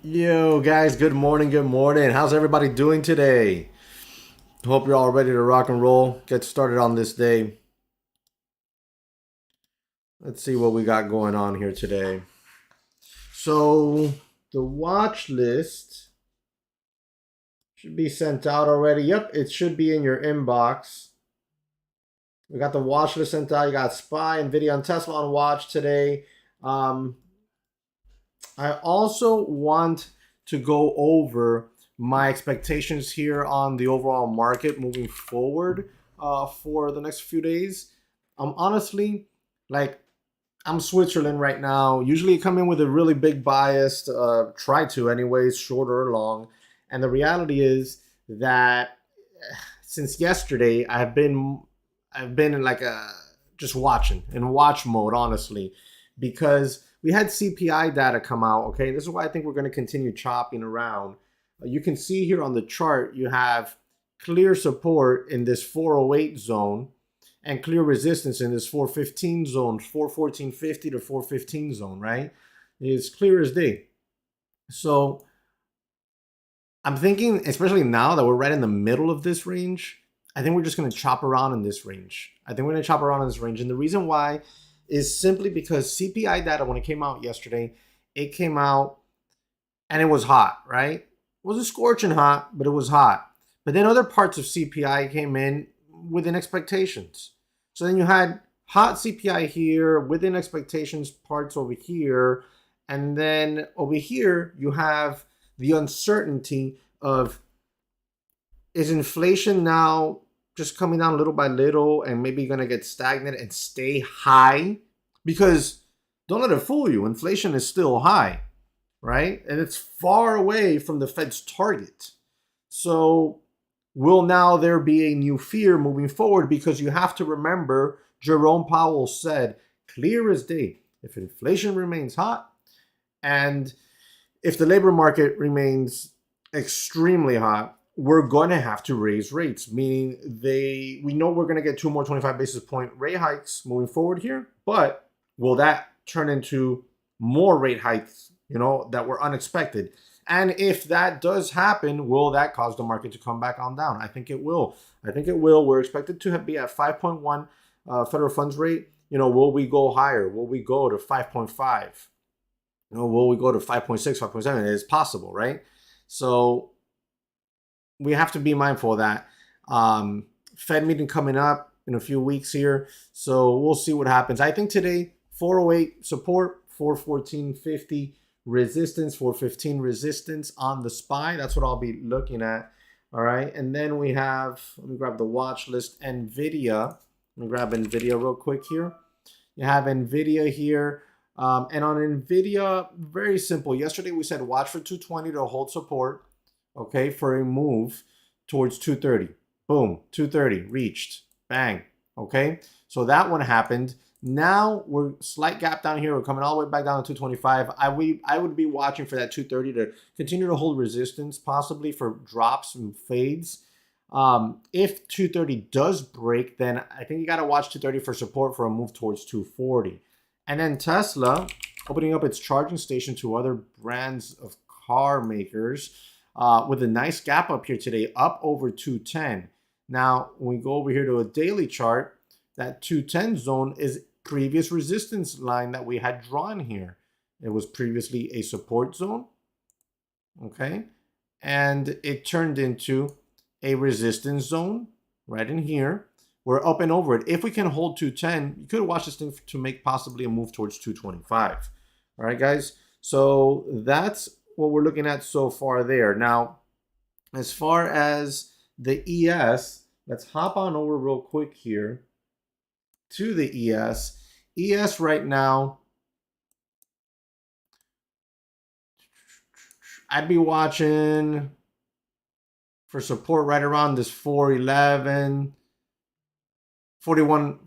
Yo, guys, good morning, good morning. How's everybody doing today? Hope you're all ready to rock and roll. Get started on this day. Let's see what we got going on here today. So, the watch list should be sent out already. Yep, it should be in your inbox. We got the watch list sent out. You got SPY, NVIDIA, and Tesla on watch today. Um, I also want to go over my expectations here on the overall market moving forward for the next few days. I'm honestly like I'm Switzerland right now. Usually come in with a really big bias, try to anyways, short or long. And the reality is that since yesterday, I've been in like a just watching in watch mode, honestly, because we had CPI data come out. Okay, this is why I think we're going to continue chopping around. You can see here on the chart, you have clear support in this 408 zone and clear resistance in this 415 zone, 414.50 to 415 zone, right? It's clear as day. So I'm thinking, especially now that we're right in the middle of this range, I think we're just going to chop around in this range. I think we're going to chop around in this range. And the reason why is simply because CPI data, when it came out yesterday, it came out and it was hot, right? It wasn't scorching hot, but it was hot. But then other parts of CPI came in within expectations. So then you had hot CPI here, within expectations parts over here. And then over here, you have the uncertainty of, is inflation now just coming down little by little and maybe going to get stagnant and stay high? Because don't let it fool you, inflation is still high, right? And it's far away from the Fed's target. So will now there be a new fear moving forward? Because you have to remember, Jerome Powell said clear as day, if inflation remains hot and if the labor market remains extremely hot, we're going to have to raise rates, meaning we know we're going to get two more 25 basis point rate hikes moving forward here, but will that turn into more rate hikes, that were unexpected? And if that does happen, will that cause the market to come back on down? I think it will. We're expected to be at 5.1 federal funds rate. Will we go higher? Will we go to 5.5? Will we go to 5.6, 5.7? It is possible, right? So we have to be mindful of that. Fed meeting coming up in a few weeks here. So we'll see what happens. I think today, 408 support, 414.50 resistance, 415 resistance on the SPY. That's what I'll be looking at. All right. And then we have, let me grab the watch list, NVIDIA. Let me grab NVIDIA real quick here. You have NVIDIA here. And on NVIDIA, very simple. Yesterday we said watch for 220 to hold support, okay, for a move towards 230. Boom, 230 reached. Bang. Okay, so that one happened. Now we're slight gap down here. We're coming all the way back down to 225. I would be watching for that 230 to continue to hold resistance, possibly for drops and fades. If 230 does break, then I think you got to watch 230 for support for a move towards 240. And then Tesla opening up its charging station to other brands of car makers with a nice gap up here today, up over 210. Now, when we go over here to a daily chart, that 210 zone is previous resistance line that we had drawn here. It was previously a support zone, okay? And it turned into a resistance zone right in here. We're up and over it. If we can hold 210, you could watch this thing to make possibly a move towards 225. All right, guys. So that's what we're looking at so far there. Now, as far as the ES, let's hop on over real quick here to the ES. ES right now, I'd be watching for support right around this 411. 41,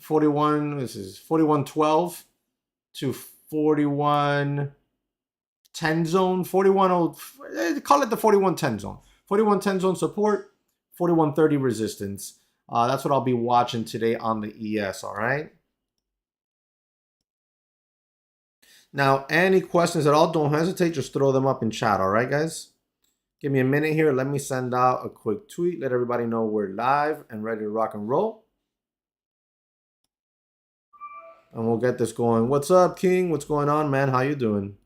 this is 41.12 to 41.10 zone, 41, call it the 41.10 zone. 41.10 zone support, 41.30 resistance. That's what I'll be watching today on the ES, all right? Now, any questions at all, don't hesitate. Just throw them up in chat, all right, guys? Give me a minute here. Let me send out a quick tweet. Let everybody know we're live and ready to rock and roll. And we'll get this going. What's up, King? What's going on, man? How you doing?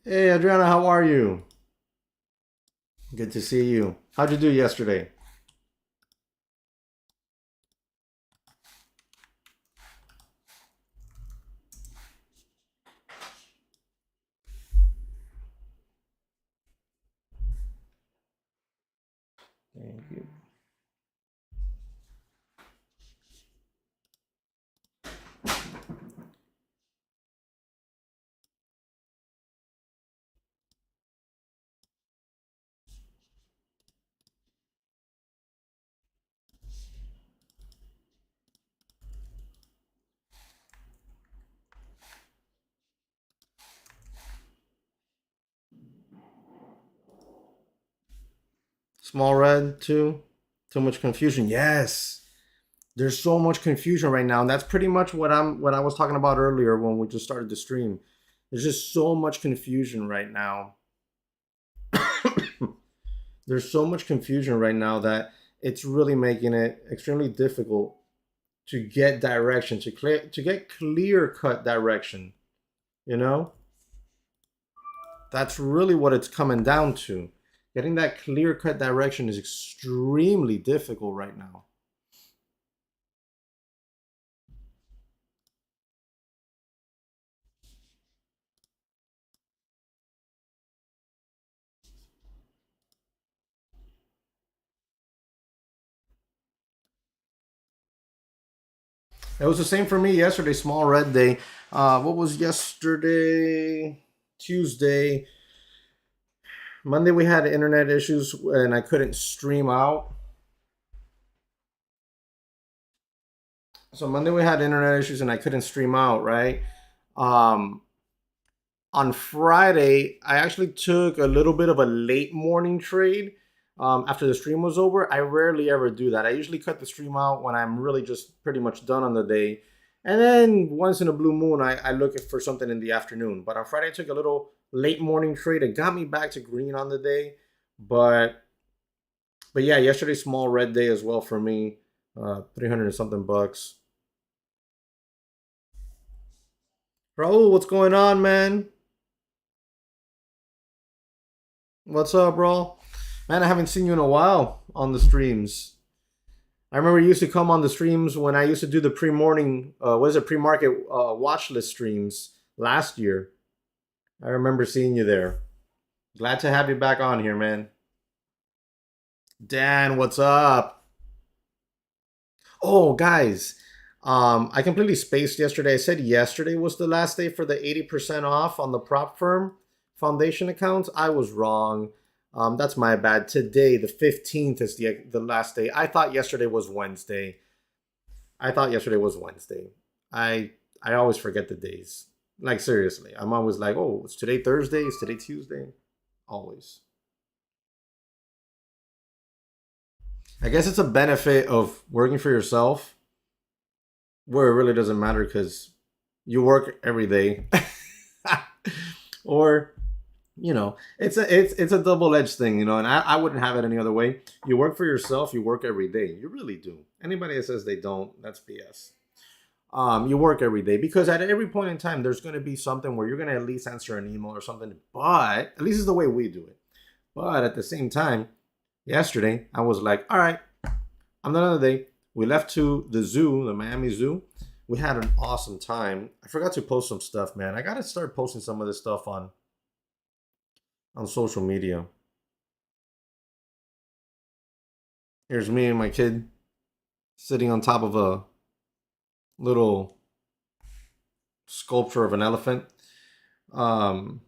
Hey, Adriana, how are you? Good to see you. How'd you do yesterday? Thank you. Small red too. Too much confusion. Yes. There's so much confusion right now. And that's pretty much what I was talking about earlier when we just started the stream. There's just so much confusion right now. There's so much confusion right now that it's really making it extremely difficult to get direction, to get clear cut direction. You know? That's really what it's coming down to. Getting that clear cut direction is extremely difficult right now. It was the same for me yesterday, small red day. What was yesterday? Tuesday. Monday we had internet issues and I couldn't stream out. So Monday we had internet issues and I couldn't stream out, right? On Friday, I actually took a little bit of a late morning trade after the stream was over. I rarely ever do that. I usually cut the stream out when I'm really just pretty much done on the day. And then once in a blue moon, I look for something in the afternoon. But on Friday, I took a little late morning trade. It got me back to green on the day. But yeah, yesterday, small red day as well for me. 300 and something bucks. Raul, what's going on, man? What's up, bro? Man, I haven't seen you in a while on the streams. I remember you used to come on the streams when I used to do the pre-morning, pre-market watch list streams last year. I remember seeing you there. Glad to have you back on here, man. Dan, what's up? Oh, guys, I completely spaced yesterday. I said yesterday was the last day for the 80% off on the prop firm foundation accounts. I was wrong. That's my bad. Today, the 15th, is the last day. I thought yesterday was Wednesday. I always forget the days. Like, seriously. I'm always like, oh, is today Thursday? Is today Tuesday? Always. I guess it's a benefit of working for yourself where it really doesn't matter because you work every day. Or, you know, it's a double-edged thing, you know, and I wouldn't have it any other way. You work for yourself, you work every day. You really do. Anybody that says they don't, that's BS. You work every day because at every point in time, there's going to be something where you're going to at least answer an email or something. But at least it's the way we do it. But at the same time, yesterday, I was like, all right, I'm done another day. We left to the zoo, the Miami Zoo. We had an awesome time. I forgot to post some stuff, man. I got to start posting some of this stuff on social media. Here's me and my kid sitting on top of a little sculpture of an elephant. Um,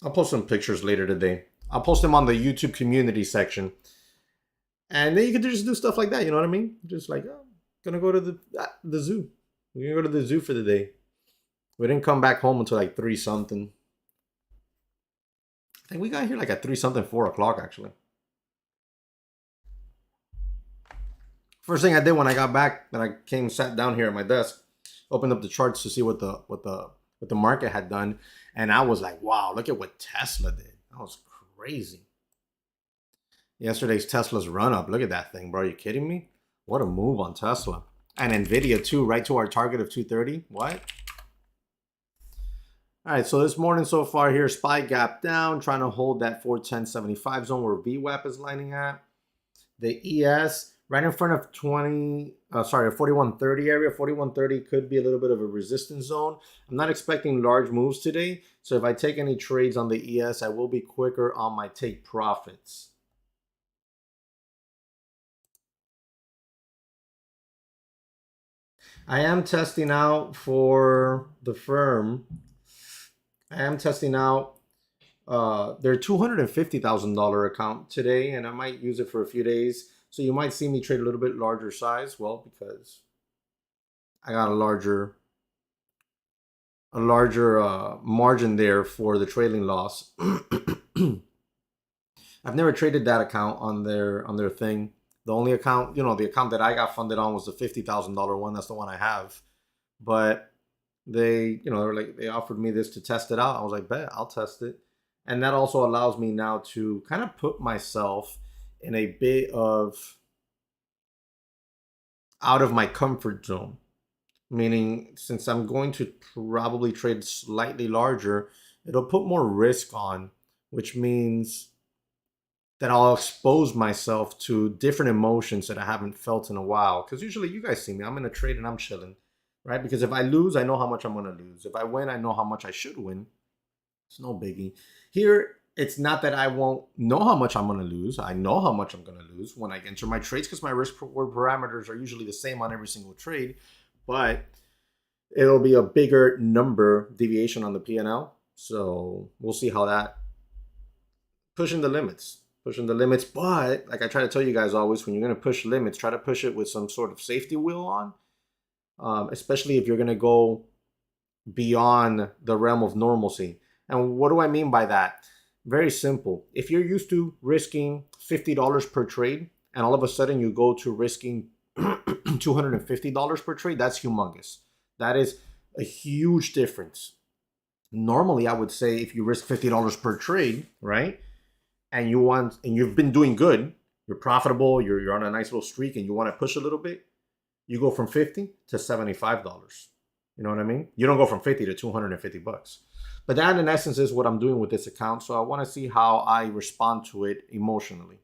I'll post some pictures later today. I'll post them on the YouTube community section. And then you can just do stuff like that, you know what I mean? Just like, oh, gonna go to the zoo. We're gonna go to the zoo for the day. We didn't come back home until like 3 something. I think we got here like at 3 something, 4 o'clock actually. First thing I did when I got back, then I came sat down here at my desk, opened up the charts to see what the market had done, and I was like, wow, look at what Tesla did. That was crazy. Yesterday's Tesla's run up. Look at that thing, bro. Are you kidding me? What a move on Tesla. And Nvidia too, right to our target of 230. What? All right, so this morning so far here, SPY gap down, trying to hold that 410.75 zone where VWAP is lining at. The ES right in front of 4130 area. 4130 could be a little bit of a resistance zone. I'm not expecting large moves today, so if I take any trades on the ES, I will be quicker on my take profits. I am testing out for the firm. I am testing out their $250,000 account today, and I might use it for a few days. So you might see me trade a little bit larger size. Well, because I got a larger margin there for the trailing loss. I've never traded that account on their thing. The only account, the account that I got funded on was the $50,000 one. That's the one I have. But they, they offered me this to test it out. I was like, bet, I'll test it. And that also allows me now to kind of put myself in a bit of out of my comfort zone. Meaning, since I'm going to probably trade slightly larger, it'll put more risk on, which means that I'll expose myself to different emotions that I haven't felt in a while. Because usually you guys see me, I'm in a trade and I'm chilling, right? Because if I lose, I know how much I'm going to lose. If I win, I know how much I should win. It's no biggie. Here, it's not that I won't know how much I'm going to lose. I know how much I'm going to lose when I enter my trades because my risk reward parameters are usually the same on every single trade. But it'll be a bigger number deviation on the P&L. So we'll see how that pushing the limits. But like I try to tell you guys always, when you're going to push limits, try to push it with some sort of safety wheel on, especially if you're going to go beyond the realm of normalcy. And what do I mean by that? Very simple. If you're used to risking $50 per trade and all of a sudden you go to risking $250 per trade, that's humongous. That is a huge difference. Normally, I would say if you risk $50 per trade, right? And you've been doing good, you're profitable, you're on a nice little streak and you want to push a little bit, you go from $50 to $75. You know what I mean? You don't go from 50 to 250 bucks. But that in essence is what I'm doing with this account. So I want to see how I respond to it emotionally.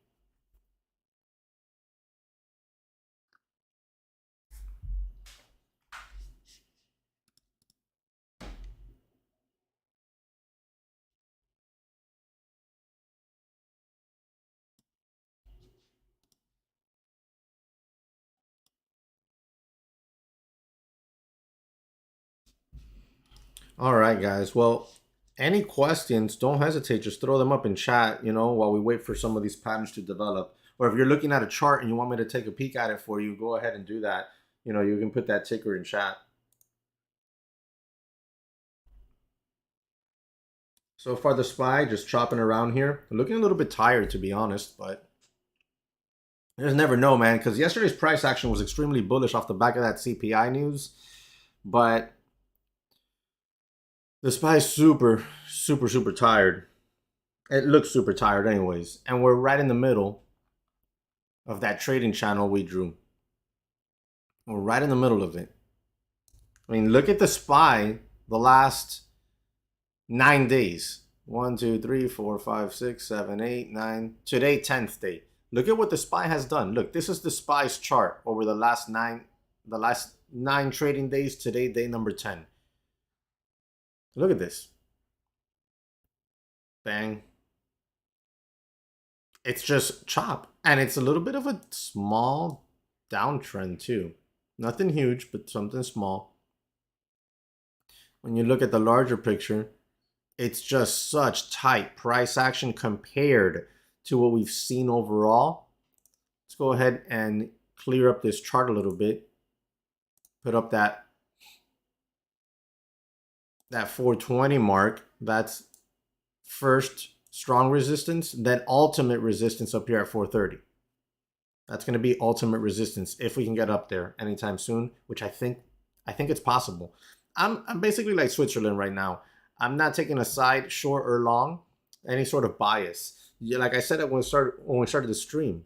All right, guys. Well, any questions, don't hesitate. Just throw them up in chat, while we wait for some of these patterns to develop. Or if you're looking at a chart and you want me to take a peek at it for you, go ahead and do that. You can put that ticker in chat. So far, the SPY just chopping around here. Looking a little bit tired, to be honest, but you just never know, man, because yesterday's price action was extremely bullish off the back of that CPI news. But the SPY is super, super, super tired. It looks super tired anyways. And we're right in the middle of that trading channel we drew. We're right in the middle of it. I mean, look at the SPY the last 9 days. 1, 2, 3, 4, 5, 6, 7, 8, 9. Today, 10th day. Look at what the SPY has done. Look, this is the SPY's chart over the last nine trading days. Today, day number 10. Look at this. Bang. it's just chop. And it's a little bit of a small downtrend too. Nothing huge, but something small. When you look at the larger picture, it's just such tight price action compared to what we've seen overall. Let's go ahead and clear up this chart a little bit. Put up that 420 mark. That's first strong resistance, then ultimate resistance up here at 430. That's going to be ultimate resistance if we can get up there anytime soon, which I think it's possible. I'm basically like Switzerland right now. I'm not taking a side, short or long, any sort of bias. Yeah, like I said when we started the stream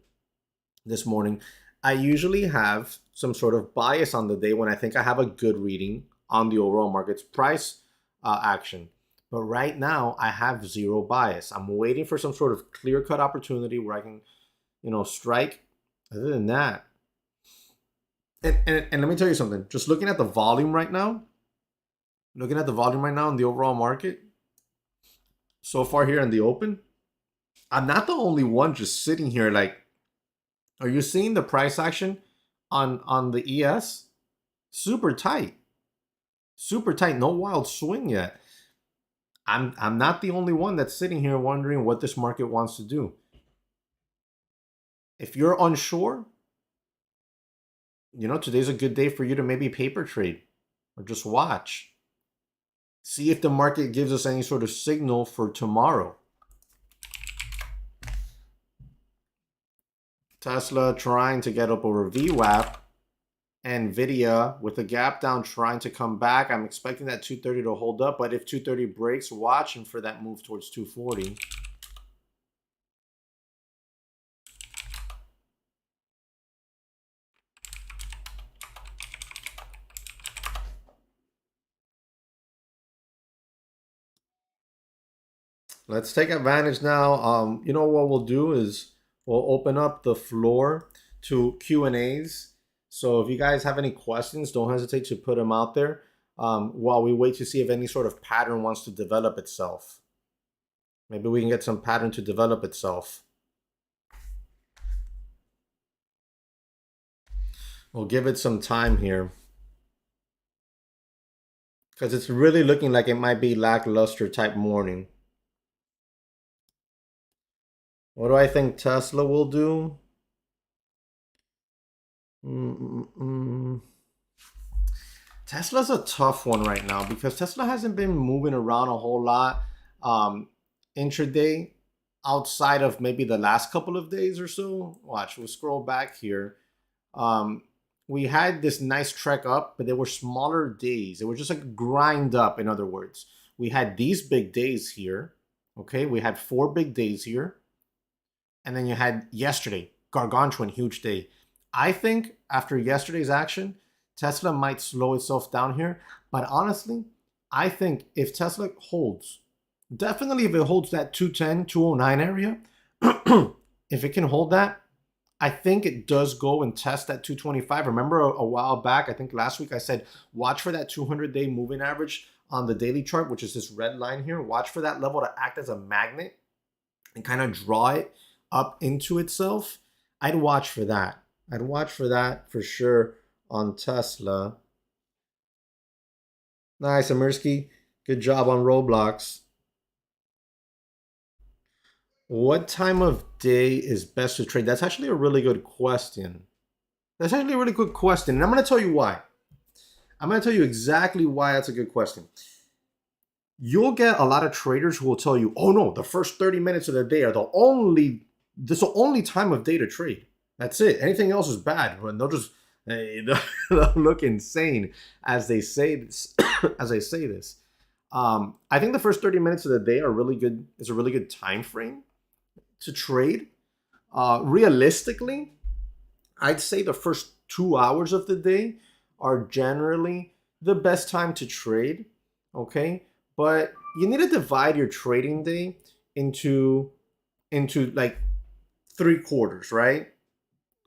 this morning, I usually have some sort of bias on the day when I think I have a good reading on the overall market's price action. But right now, I have zero bias. I'm waiting for some sort of clear-cut opportunity where I can, strike. Other than that, and let me tell you something. Just looking at the volume right now, in the overall market, so far here in the open, I'm not the only one just sitting here like, are you seeing the price action on the ES? Super tight. Super tight. No wild swing yet. I'm not the only one that's sitting here wondering what this market wants to do. If you're unsure, today's a good day for you to maybe paper trade or just watch. See if the market gives us any sort of signal for tomorrow. Tesla trying to get up over VWAP. NVIDIA with a gap down trying to come back. I'm expecting that 230 to hold up, but if 230 breaks, watching for that move towards 240. Let's take advantage now. You know what we'll do is we'll open up the floor to Q&As. So if you guys have any questions, don't hesitate to put them out there while we wait to see if any sort of pattern wants to develop itself. Maybe we can get some pattern to develop itself. We'll give it some time here, because it's really looking like it might be lackluster type morning. What do I think Tesla will do? Tesla's a tough one right now because Tesla hasn't been moving around a whole lot intraday outside of maybe the last couple of days or so. Watch, we'll scroll back here. We had this nice trek up, but they were smaller days. They were just like grind up, in other words. We had these big days here. Okay, we had 4 big days here. And then you had yesterday, gargantuan, huge day. I think after yesterday's action, Tesla might slow itself down here. But honestly, I think if Tesla holds, definitely if it holds that 210, 209 area, if it can hold that, I think it does go and test that 225. Remember a while back, I think last week I said, watch for that 200-day moving average on the daily chart, which is this red line here. Watch for that level to act as a magnet and kind of draw it up into itself. I'd watch for that. I'd watch for that for sure on Tesla. Nice, Amirsky. Good job on Roblox. What time of day is best to trade? That's actually a really good question. And I'm going to tell you why. I'm going to tell you exactly why that's a good question. You'll get a lot of traders who will tell you, oh no, the first 30 minutes of the day are the only time of day to trade. That's it. Anything else is bad. And they'll just they'll look insane as they say this. I think the first 30 minutes of the day are really good. It's a really good time frame to trade. Realistically, I'd say the first 2 hours of the day are generally the best time to trade. Okay, but you need to divide your trading day into like 3 quarters, right?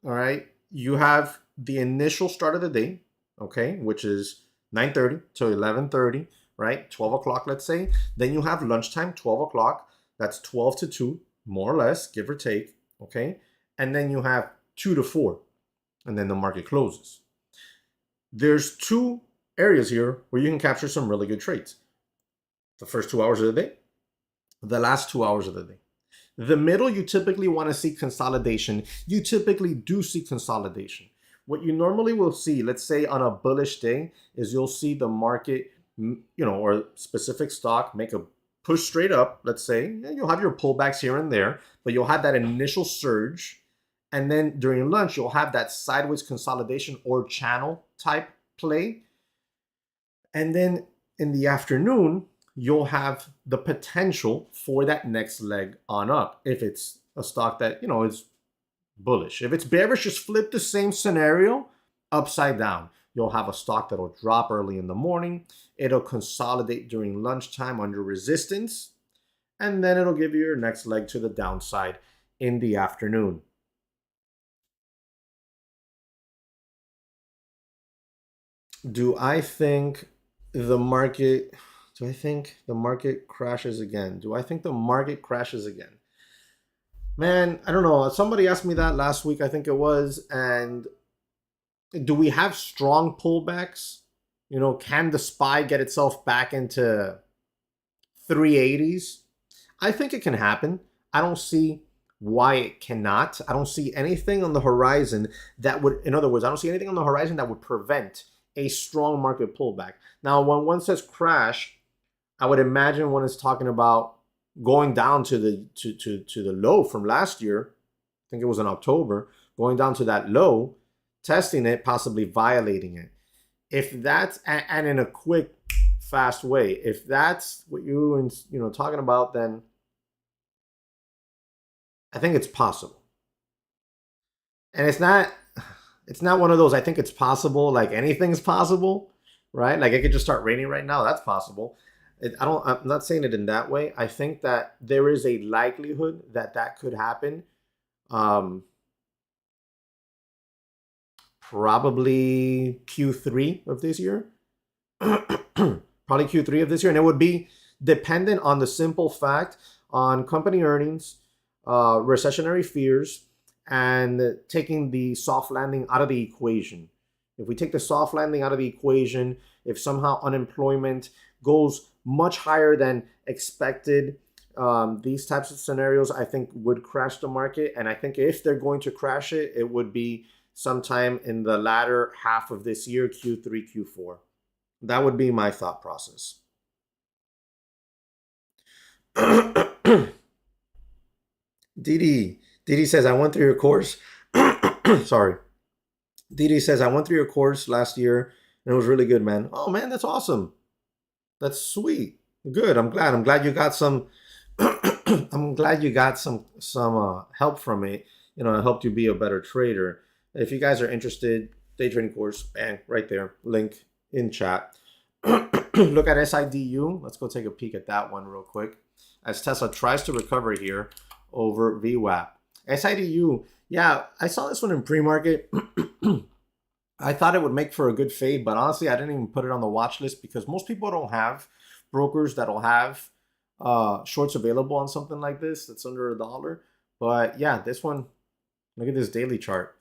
All right, you have the initial start of the day, okay, which is 9:30 to 11:30, right? 12 o'clock, let's say. Then you have lunchtime, 12 o'clock. That's 12 to 2, more or less, give or take, okay? And then you have 2 to 4, and then the market closes. There's 2 areas here where you can capture some really good trades. The first 2 hours of the day, the last 2 hours of the day. The middle, you typically want to see consolidation. You typically do see consolidation. What you normally will see, let's say on a bullish day, is you'll see the market, or a specific stock make a push straight up, let's say. And you'll have your pullbacks here and there, but you'll have that initial surge. And then during lunch, you'll have that sideways consolidation or channel type play. And then in the afternoon, you'll have the potential for that next leg on up if it's a stock that, is bullish. If it's bearish, just flip the same scenario upside down. You'll have a stock that'll drop early in the morning. It'll consolidate during lunchtime under resistance, and then it'll give you your next leg to the downside in the afternoon. Do I think the market crashes again? Do I think the market crashes again? Man, I don't know. Somebody asked me that last week, I think it was. And do we have strong pullbacks? Can the SPY get itself back into 380s? I think it can happen. I don't see why it cannot. I don't see anything on the horizon that would, in other words, I don't see anything on the horizon that would prevent a strong market pullback. Now, when one says crash, I would imagine one is talking about going down to the low from last year. I think it was in October, going down to that low, testing it, possibly violating it. If that's, and in a quick, fast way, if that's what you're talking about, then I think it's possible. And it's not one of those, I think it's possible, like anything's possible, right? Like it could just start raining right now. That's possible. I'm not saying it in that way. I think that there is a likelihood that that could happen. Probably Q3 of this year. Probably Q3 of this year. And it would be dependent on the simple fact on company earnings, recessionary fears, and taking the soft landing out of the equation. If we take the soft landing out of the equation, if somehow unemployment goes much higher than expected, these types of scenarios, I think, would crash the market. And I think if they're going to crash it, it would be sometime in the latter half of this year, Q3, Q4. That would be my thought process. Didi says, I went through your course. Sorry. Didi says, I went through your course last year and it was really good, man. Oh, man, that's awesome. That's sweet. Good. I'm glad you got some. I'm glad you got some help from it. It helped you be a better trader. If you guys are interested, day trading course, bang, right there. Link in chat. Look at SIDU. Let's go take a peek at that one real quick. As Tesla tries to recover here over VWAP. SIDU, yeah, I saw this one in pre-market. I thought it would make for a good fade, but honestly, I didn't even put it on the watch list because most people don't have brokers that'll have shorts available on something like this that's under $1. But yeah, this one, look at this daily chart.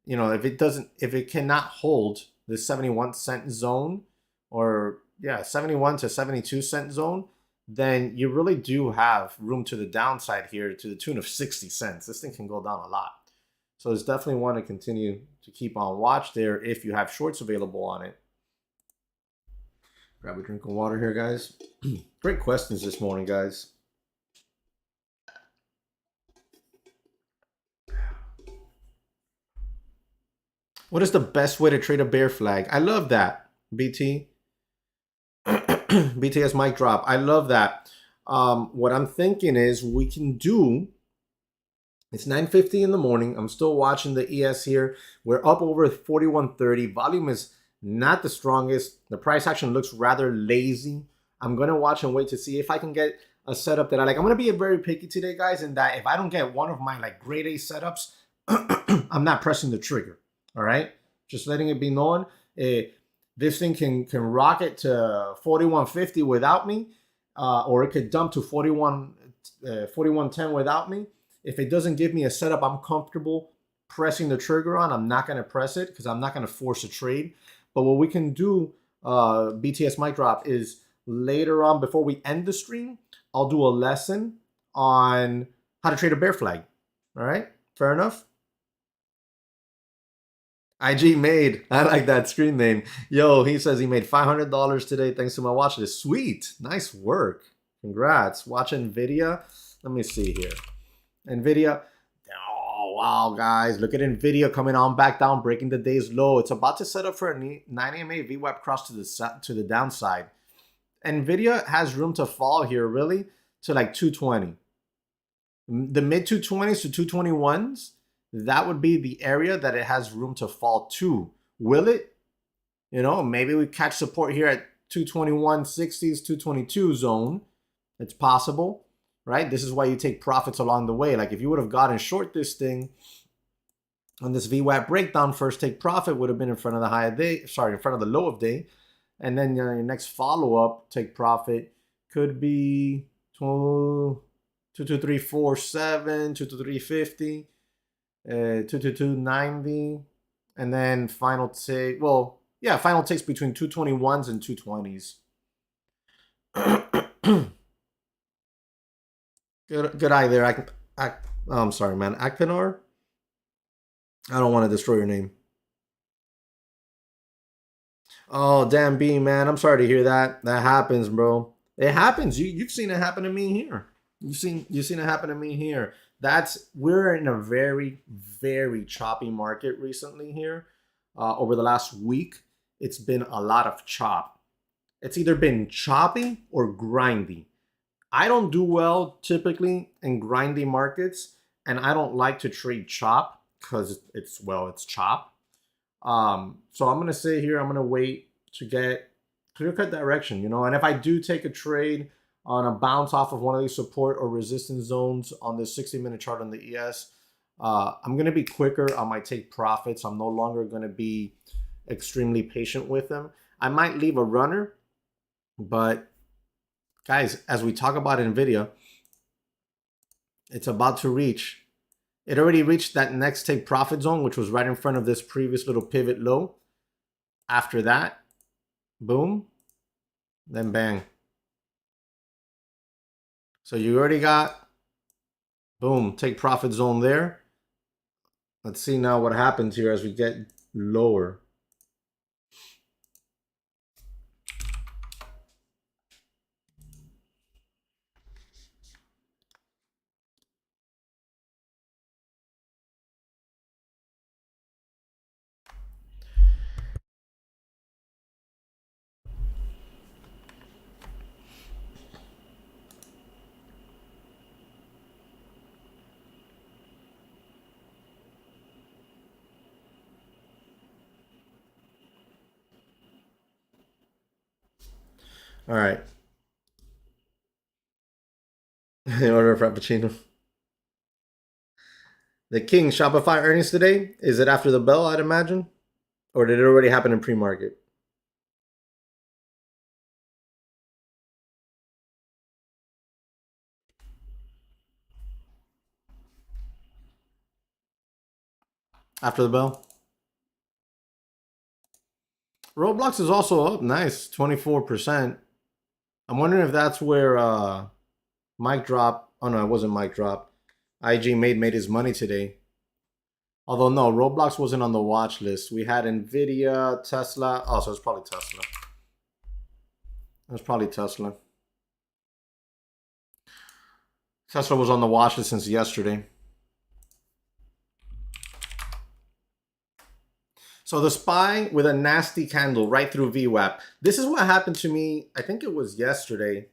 If it cannot hold the 71 cent zone, or 71 to 72 cent zone, then you really do have room to the downside here to the tune of 60 cents. This thing can go down a lot. So it's definitely one to continue to keep on watch there if you have shorts available on it. Grab a drink of water here, guys. Great questions this morning, guys. What is the best way to trade a bear flag? I love that, BT. BTS mic drop. I love that. What I'm thinking is we can do, it's 9:50 in the morning. I'm still watching the ES here. We're up over 41.30. Volume is not the strongest. The price action looks rather lazy. I'm going to watch and wait to see if I can get a setup that I like. I'm going to be very picky today, guys, in that if I don't get one of my grade A setups, I'm not pressing the trigger. All right? Just letting it be known. This thing can rocket to 41.50 without me, or it could dump to 41.10 without me. If it doesn't give me a setup I'm comfortable pressing the trigger on, I'm not going to press it because I'm not going to force a trade. But what we can do, BTS mic drop, is later on before we end the stream, I'll do a lesson on how to trade a bear flag. All right, fair enough. IG made. I like that screen name. Yo, he says he made $500 today thanks to my watch list. Sweet. Nice work. Congrats. Watch NVIDIA. Let me see here. NVIDIA. Oh, wow, guys. Look at NVIDIA coming on back down, breaking the day's low. It's about to set up for a 9 EMA VWAP cross to the downside. NVIDIA has room to fall here, really, to like 220. The mid 220s to 221s, that would be the area that it has room to fall to. Will it? You know, maybe we catch support here at 221.60s, 222 zone. It's possible, right? This is why you take profits along the way. Like if you would have gotten short this thing on this VWAP breakdown, first take profit would have been in front of the high of day, sorry, in front of the low of day. And then your next follow-up take profit could be 22347, 22350, 22290, and then final take. Well, yeah, final takes between 221s and 220s. Good eye there. I'm sorry, man. Akpinar? I don't want to destroy your name. Oh, damn, B, man. I'm sorry to hear that. That happens, bro. It happens. You've seen it happen to me here. You've seen it happen to me here. We're in a very, very choppy market recently here. Over the last week, it's been a lot of chop. It's either been choppy or grindy. I don't do well typically in grindy markets, and I don't like to trade chop because it's chop. So I'm gonna say here, I'm gonna wait to get clear cut direction, you know. And if I do take a trade on a bounce off of one of these support or resistance zones on this 60-minute chart on the ES, I'm gonna be quicker on my take profits. I'm no longer gonna be extremely patient with them. I might leave a runner, but guys, as we talk about NVIDIA, it's about to reach. It already reached that next take profit zone, which was right in front of this previous little pivot low. After that, boom, then bang. So you already got, boom, take profit zone there. Let's see now what happens here as we get lower. All right. Order a frappuccino. The King Shopify earnings today, is it after the bell, I'd imagine? Or did it already happen in pre-market? After the bell? Roblox is also up. Nice. 24%. I'm wondering if that's where Mic Drop. Oh no, it wasn't Mic Drop. IG made his money today. Although no, Roblox wasn't on the watch list. We had Nvidia, Tesla. Oh, so it's probably Tesla. It's probably Tesla. Tesla was on the watch list since yesterday. So the SPY with a nasty candle right through VWAP. This is what happened to me, I think it was yesterday,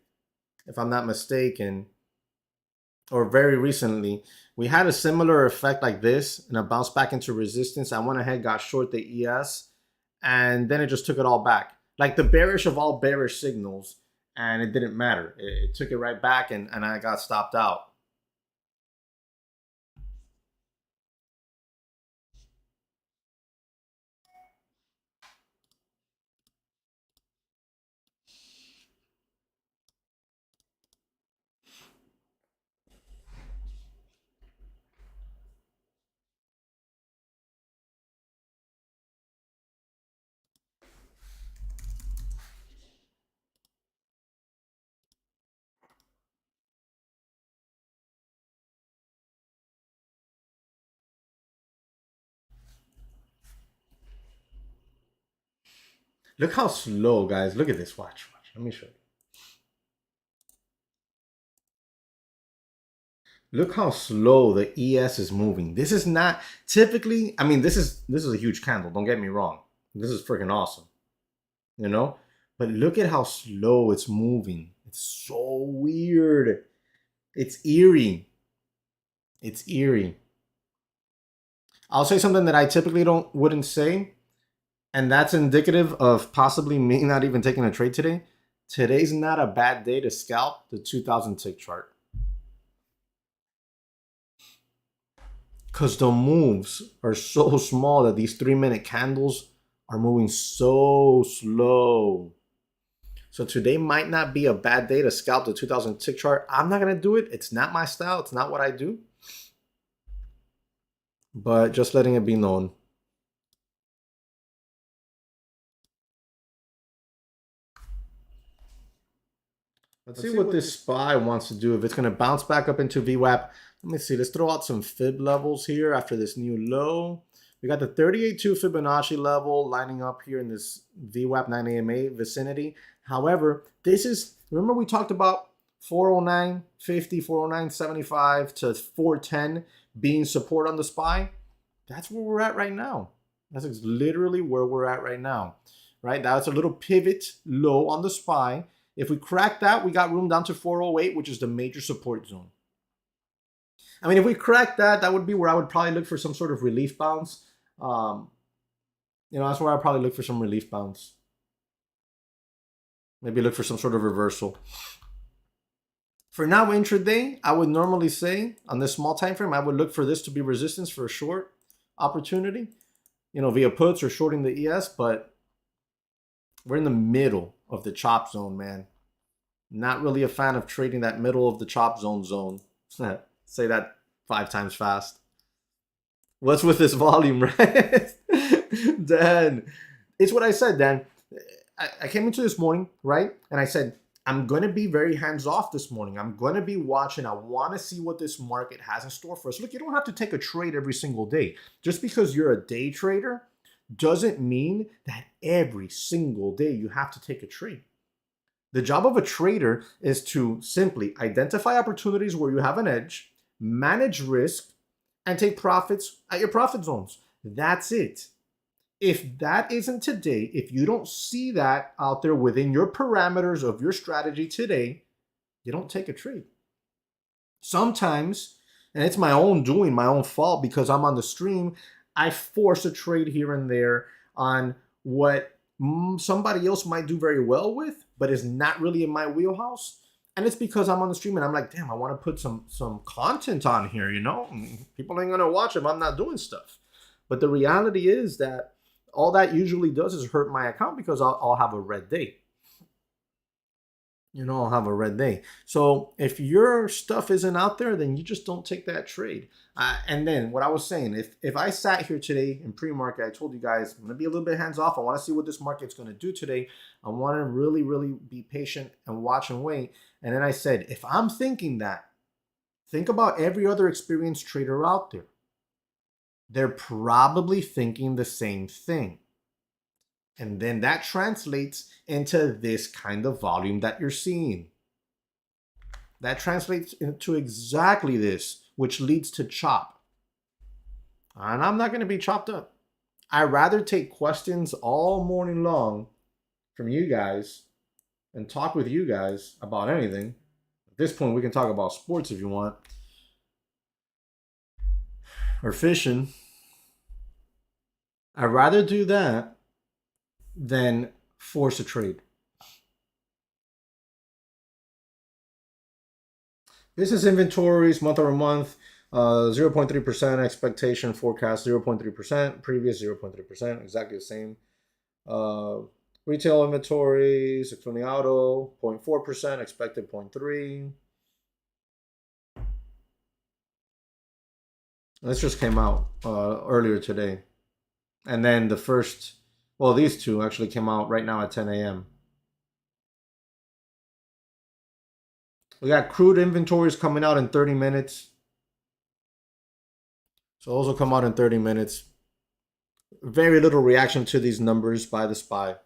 if I'm not mistaken, or very recently. We had a similar effect like this and a bounce back into resistance. I went ahead, got short the ES, and then it just took it all back. Like the bearish of all bearish signals, and it didn't matter. It took it right back, and I got stopped out. Look how slow, guys. Look at this. Watch. Let me show you. Look how slow the ES is moving. This is not typically, I mean, this is a huge candle. Don't get me wrong. This is freaking awesome. You know? But look at how slow it's moving. It's so weird. It's eerie. It's eerie. I'll say something that I typically wouldn't say, and that's indicative of possibly me not even taking a trade today. Today's not a bad day to scalp the 2000 tick chart. Because the moves are so small that these 3-minute candles are moving so slow. So today might not be a bad day to scalp the 2000 tick chart. I'm not going to do it. It's not my style. It's not what I do. But just letting it be known. Let's see what this SPY wants to do. If it's going to bounce back up into VWAP. Let me see. Let's throw out some fib levels here after this new low. We got the 38.2 Fibonacci level lining up here in this VWAP 9 AMA vicinity. However, this is, remember we talked about 409.50, 409.75 to 410 being support on the SPY? That's where we're at right now. That's literally where we're at right now, right? That's a little pivot low on the SPY. If we crack that, we got room down to 408, which is the major support zone. I mean, if we crack that, that would be where I would probably look for some sort of relief bounce. That's where I'd probably look for some relief bounce. Maybe look for some sort of reversal. For now, intraday, I would normally say on this small time frame, I would look for this to be resistance for a short opportunity, via puts or shorting the ES, but we're in the middle of the chop zone, man. Not really a fan of trading that middle of the chop zone. Say that 5 times fast. What's with this volume, right? Dan, it's what I said, Dan. I came into this morning, right? And I said, I'm going to be very hands-off this morning. I'm going to be watching. I want to see what this market has in store for us. Look, you don't have to take a trade every single day. Just because you're a day trader doesn't mean that every single day you have to take a trade. The job of a trader is to simply identify opportunities where you have an edge, manage risk, and take profits at your profit zones. That's it. If that isn't today, if you don't see that out there within your parameters of your strategy today, you don't take a trade. Sometimes, and it's my own doing, my own fault because I'm on the stream, I force a trade here and there on what somebody else might do very well with, but is not really in my wheelhouse. And it's because I'm on the stream and I'm like, damn, I want to put some content on here, People ain't going to watch if I'm not doing stuff. But the reality is that all that usually does is hurt my account because I'll have a red day. I'll have a red day. So if your stuff isn't out there, then you just don't take that trade. And then what I was saying, if I sat here today in pre-market, I told you guys, I'm going to be a little bit hands-off. I want to see what this market's going to do today. I want to really, really be patient and watch and wait. And then I said, if I'm thinking that, think about every other experienced trader out there. They're probably thinking the same thing. And then that translates into this kind of volume that you're seeing. That translates into exactly this, which leads to chop. And I'm not going to be chopped up. I'd rather take questions all morning long from you guys and talk with you guys about anything. At this point, we can talk about sports if you want. Or fishing. I'd rather do that than force a trade. Business inventories month over month, 0.3%, expectation forecast 0.3%, previous 0.3%, exactly the same. Retail inventories, excluding auto, 0.4%, expected 0.3%. This just came out earlier today. And then the first, well, these two actually came out right now at 10 a.m. We got crude inventories coming out in 30 minutes. So those will come out in 30 minutes. Very little reaction to these numbers by the SPY.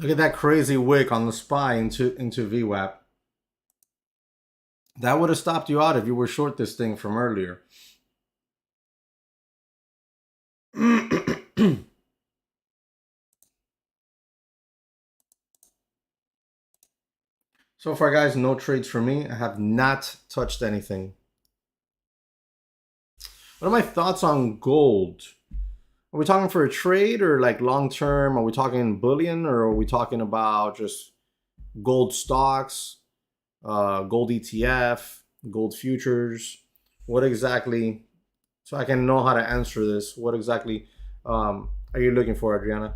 Look at that crazy wick on the SPY into VWAP. That would have stopped you out if you were short this thing from earlier. So far, guys, no trades for me. I have not touched anything. What are my thoughts on gold? Are we talking for a trade or like long term? Are we talking bullion or are we talking about just gold stocks, gold ETF, gold futures? What exactly? So I can know how to answer this. What exactly are you looking for, Adriana?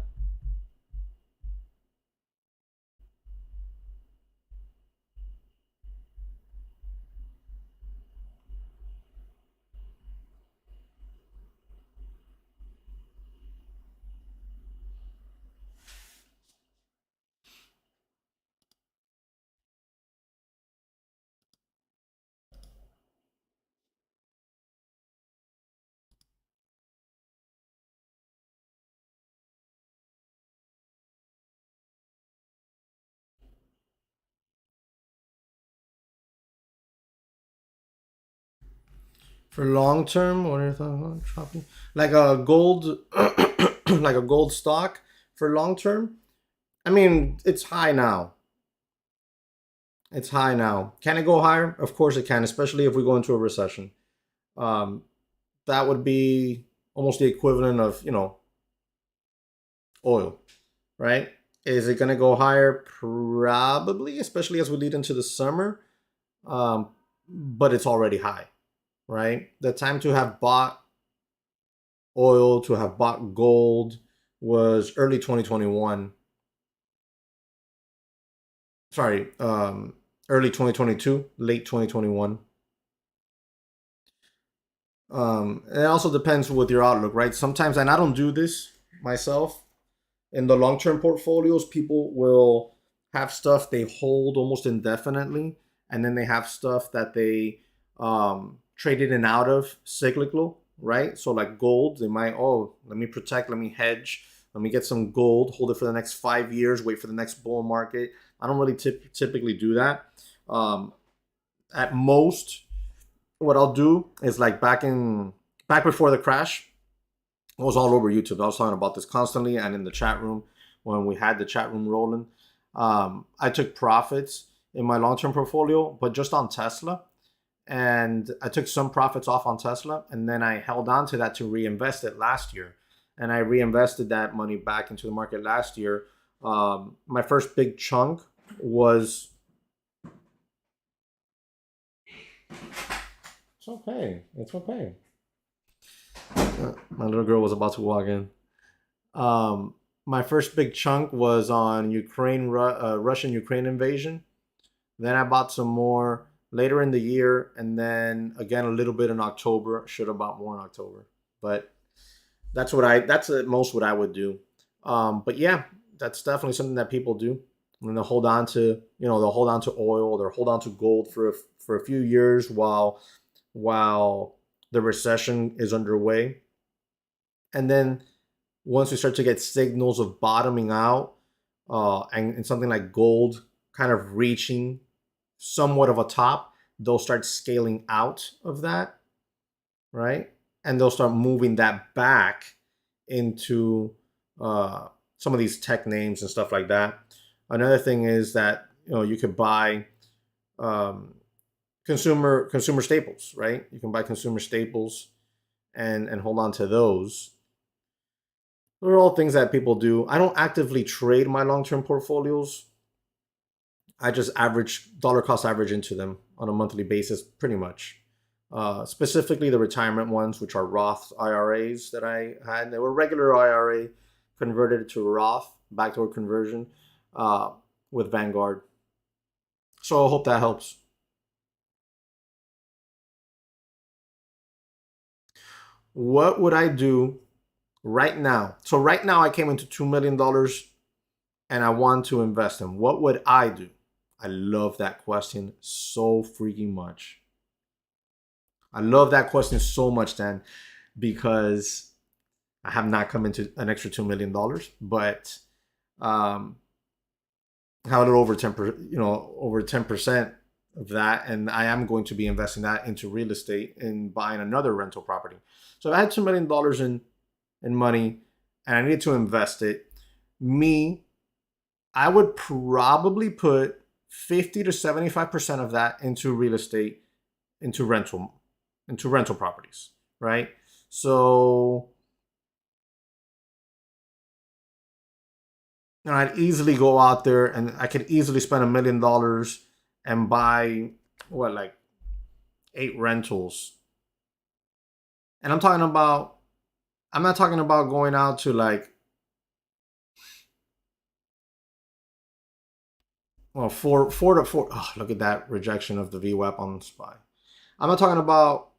For long term, what are you talking about? Chopping? Like a gold, like a gold stock for long term. I mean, it's high now. It's high now. Can it go higher? Of course it can, especially if we go into a recession. Um, that would be almost the equivalent of oil, right? Is it going to go higher? Probably, especially as we lead into the summer. Um, but it's already high, right? The time to have bought oil, to have bought gold was early 2021. Sorry, early 2022, late 2021. It also depends with your outlook, right? Sometimes, and I don't do this myself, in the long term portfolios, people will have stuff they hold almost indefinitely, and then they have stuff that they trade in and out of cyclical, right? So, like gold, they might, oh, let me protect, let me hedge, let me get some gold, hold it for the next 5 years, wait for the next bull market. I don't really typically do that. At most, what I'll do is like back before the crash, it was all over YouTube. I was talking about this constantly and in the chat room when we had the chat room rolling. I took profits in my long-term portfolio, but just on Tesla. And I took some profits off on Tesla, and then I held on to that to reinvest it last year. And I reinvested that money back into the market last year. My first big chunk was. It's okay. It's okay. My little girl was about to walk in. My first big chunk was on Russian-Ukraine invasion. Then I bought some more later in the year, and then again a little bit in October. Should have bought more in October, but that's at most what I would do. But yeah, that's definitely something that people do. And they'll hold on to they'll hold on to oil, they'll hold on to gold for a few years while the recession is underway. And then once we start to get signals of bottoming out, and something like gold kind of reaching somewhat of a top, they'll start scaling out of that, right? And they'll start moving that back into some of these tech names and stuff like that. Another thing is that you could buy consumer staples, right? You can buy consumer staples and hold on to those. Those are all things that people do. I don't actively trade my long-term portfolios. I just dollar cost average into them on a monthly basis, pretty much. Specifically the retirement ones, which are Roth IRAs that I had. They were regular IRA, converted to Roth, backdoor conversion with Vanguard. So I hope that helps. What would I do right now? So right now I came into $2 million and I want to invest in. What would I do? I love that question so freaking much. I love that question so much, Dan, because I have not come into an extra $2 million, but have a little over 10%, over 10% of that, and I am going to be investing that into real estate and buying another rental property. So if I had $2 million in money and I needed to invest it, I would probably put 50 to 75% of that into real estate, into rental properties, right? So I'd easily go out there and I could easily spend $1 million and buy like 8 rentals. And I'm not talking about going out to like, well, four to four. Oh, look at that rejection of the VWAP on SPY. I'm not talking about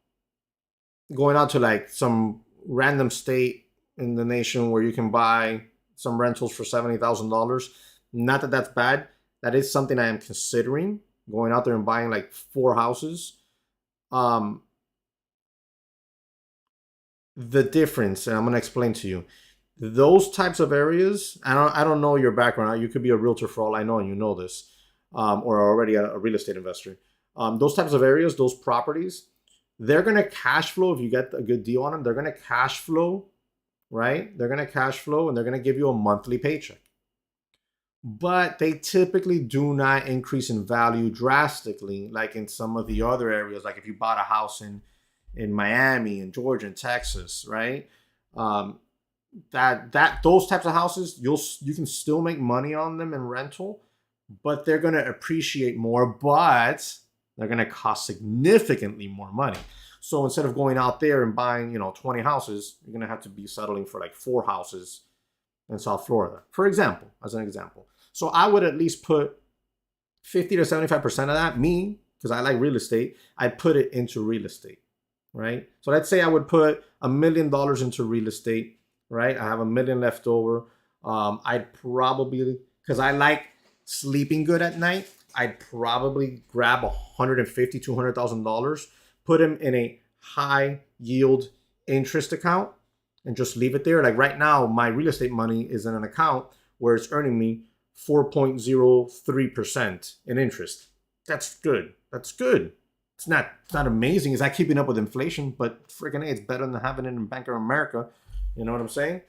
going out to like some random state in the nation where you can buy some rentals for $70,000. Not that that's bad. That is something I am considering, going out there and buying like 4 houses. The difference, and I'm gonna explain to you, those types of areas. I don't know your background. You could be a realtor for all I know, and you know this, or already a real estate investor. Those types of areas, those properties, they're gonna cash flow if you get a good deal on them. They're gonna cash flow, right? They're gonna cash flow, and they're gonna give you a monthly paycheck. But they typically do not increase in value drastically, like in some of the other areas. Like if you bought a house in Miami, in Georgia, in Texas, right? Those types of houses, you can still make money on them in rental, but they're going to appreciate more, but they're going to cost significantly more money. So instead of going out there and buying 20 houses, you're going to have to be settling for like 4 houses in South Florida, for example, as an example. So I would at least put 50 to 75% of that, because I like real estate, I'd put it into real estate, right? So let's say I would put $1 million into real estate, right? I have $1 million left over. I'd probably, because I like sleeping good at night, I'd probably grab $150,000, $200,000, put them in a high yield interest account, and just leave it there. Like right now, my real estate money is in an account where it's earning me 4.03% in interest. That's good. That's good. It's not amazing. It's not keeping up with inflation, but freaking it's better than having it in Bank of America. You know what I'm saying?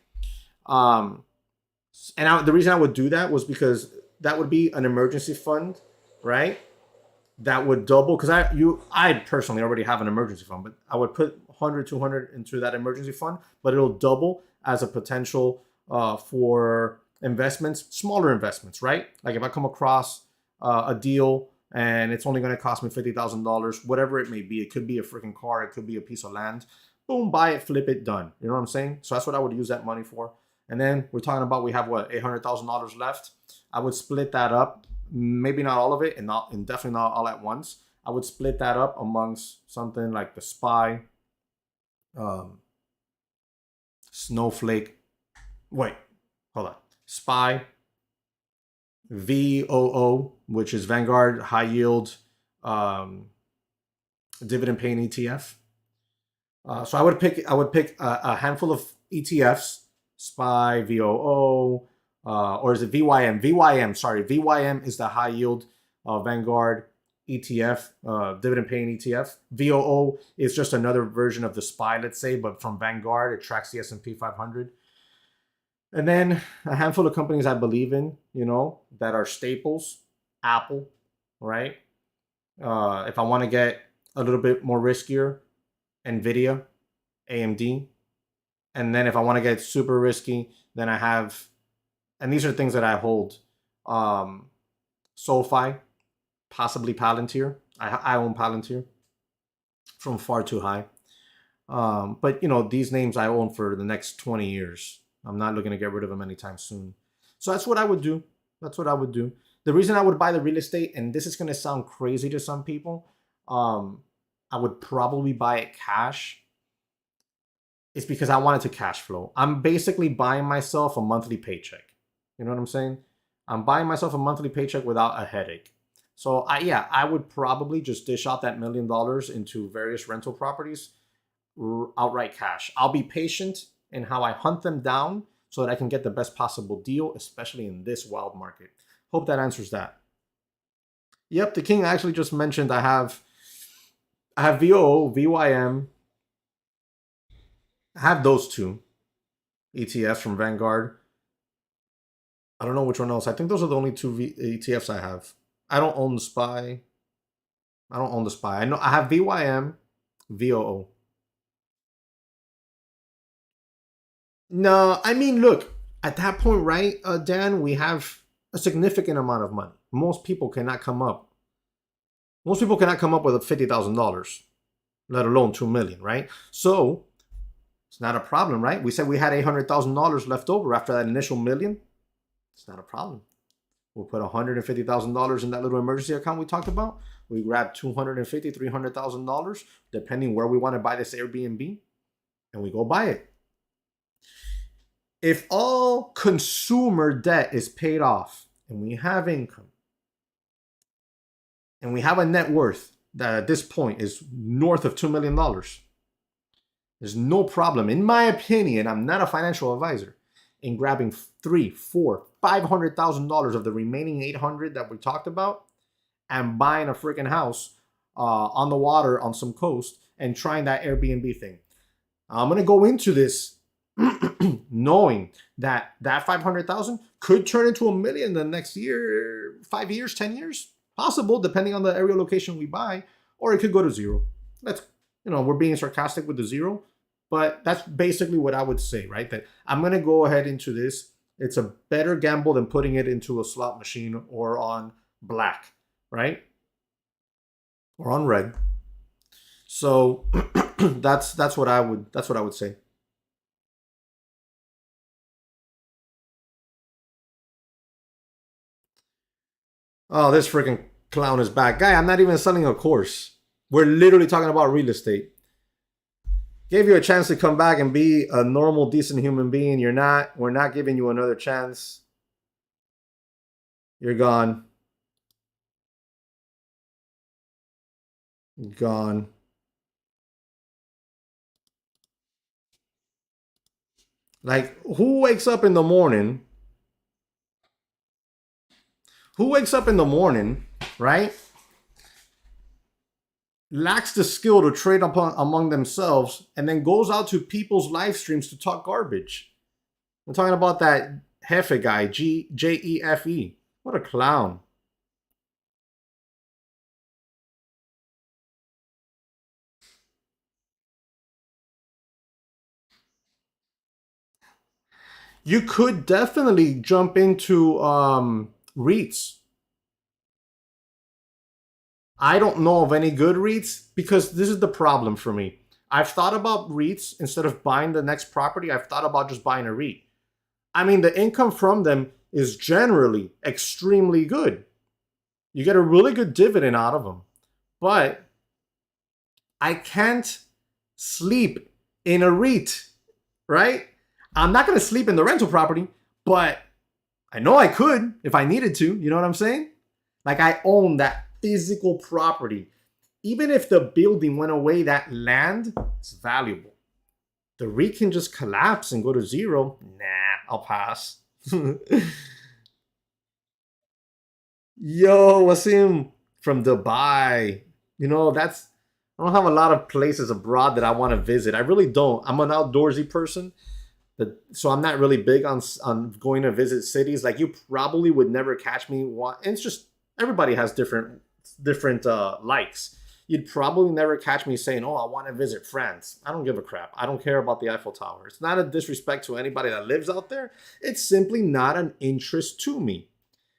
The reason I would do that was because that would be an emergency fund, right? That would double, because I personally already have an emergency fund, but I would put 100, 200 into that emergency fund, but it'll double as a potential for investments, smaller investments, right? Like if I come across a deal and it's only going to cost me $50,000, whatever it may be. It could be a freaking car. It could be a piece of land. Boom, buy it, flip it, done. You know what I'm saying? So that's what I would use that money for. And then we're talking about, we have what, $800,000 left. I would split that up, maybe not all of it, and definitely not all at once. I would split that up amongst something like the SPY, Snowflake. Wait, hold on. SPY, VOO, which is Vanguard High Yield Dividend Paying ETF. So I would pick a handful of ETFs, SPY, VOO, or is it VYM? VYM, sorry. VYM is the high yield Vanguard ETF, dividend paying ETF. VOO is just another version of the SPY, let's say, but from Vanguard. It tracks the S&P 500. And then a handful of companies I believe in, that are staples. Apple, right? If I want to get a little bit more riskier, NVIDIA, AMD. And then if I want to get super risky, then I have, and these are things that I hold, SoFi, possibly Palantir. I own Palantir from far too high. But, these names I own for the next 20 years. I'm not looking to get rid of them anytime soon. So that's what I would do. The reason I would buy the real estate, and this is going to sound crazy to some people, I would probably buy it cash. It's because I wanted to cash flow. I'm basically buying myself a monthly paycheck. You know what I'm saying? I'm buying myself a monthly paycheck without a headache. So I would probably just dish out that $1 million into various rental properties, outright cash. I'll be patient in how I hunt them down so that I can get the best possible deal, especially in this wild market. Hope that answers that. Yep, the king actually just mentioned I have VOO, VYM. I have those two ETFs from Vanguard. I don't know which one else. I think those are the only two ETFs I have. I don't own the SPY. I don't own the SPY. I know I have VYM, VOO. No, I mean, look, at that point, right, Dan, we have a significant amount of money. Most people cannot come up. Most people cannot come up with $50,000, let alone 2 million, right? So it's not a problem, right? We said we had $800,000 left over after that initial million. It's not a problem. We'll put $150,000 in that little emergency account we talked about. We grab $250,000, $300,000, depending where we want to buy this Airbnb, and we go buy it. If all consumer debt is paid off and we have income and we have a net worth that at this point is north of $2 million, there's no problem, in my opinion, I'm not a financial advisor, in grabbing $300,000, $400,000, $500,000 of the remaining $800,000 that we talked about and buying a freaking house on the water on some coast and trying that Airbnb thing. I'm going to go into this knowing that 500,000 could turn into $1 million the next year, 5 years, 10 years, possible, depending on the area location we buy, or it could go to zero. That's, we're being sarcastic with the zero, but that's basically what I would say, right? That I'm going to go ahead into this. It's a better gamble than putting it into a slot machine or on black, right? Or on red. So that's what I would say. Oh, this freaking clown is back. Guy, I'm not even selling a course. We're literally talking about real estate. Gave you a chance to come back and be a normal, decent human being. You're not. We're not giving you another chance. You're gone. Gone. Like, who wakes up in the morning? Who wakes up in the morning, right? Lacks the skill to trade among themselves and then goes out to people's live streams to talk garbage. I'm talking about that Jefe guy, Jefe. What a clown. You could definitely jump into REITs. I don't know of any good REITs because this is the problem for me. I've thought about REITs instead of buying the next property. I've thought about just buying a REIT. I mean, the income from them is generally extremely good. You get a really good dividend out of them. But I can't sleep in a REIT, right? I'm not going to sleep in the rental property, but I know I could if I needed to. You know what I'm saying? Like, I own that physical property. Even if the building went away, that land is valuable. The REIT can just collapse and go to zero. Nah, I'll pass. Yo, Wasim from Dubai. I don't have a lot of places abroad that I want to visit. I really don't. I'm an outdoorsy person. So I'm not really big on going to visit cities. Like, you probably would never catch me. And it's just, everybody has different likes. You'd probably never catch me saying, oh, I want to visit France. I don't give a crap. I don't care about the Eiffel Tower. It's not a disrespect to anybody that lives out there. It's simply not an interest to me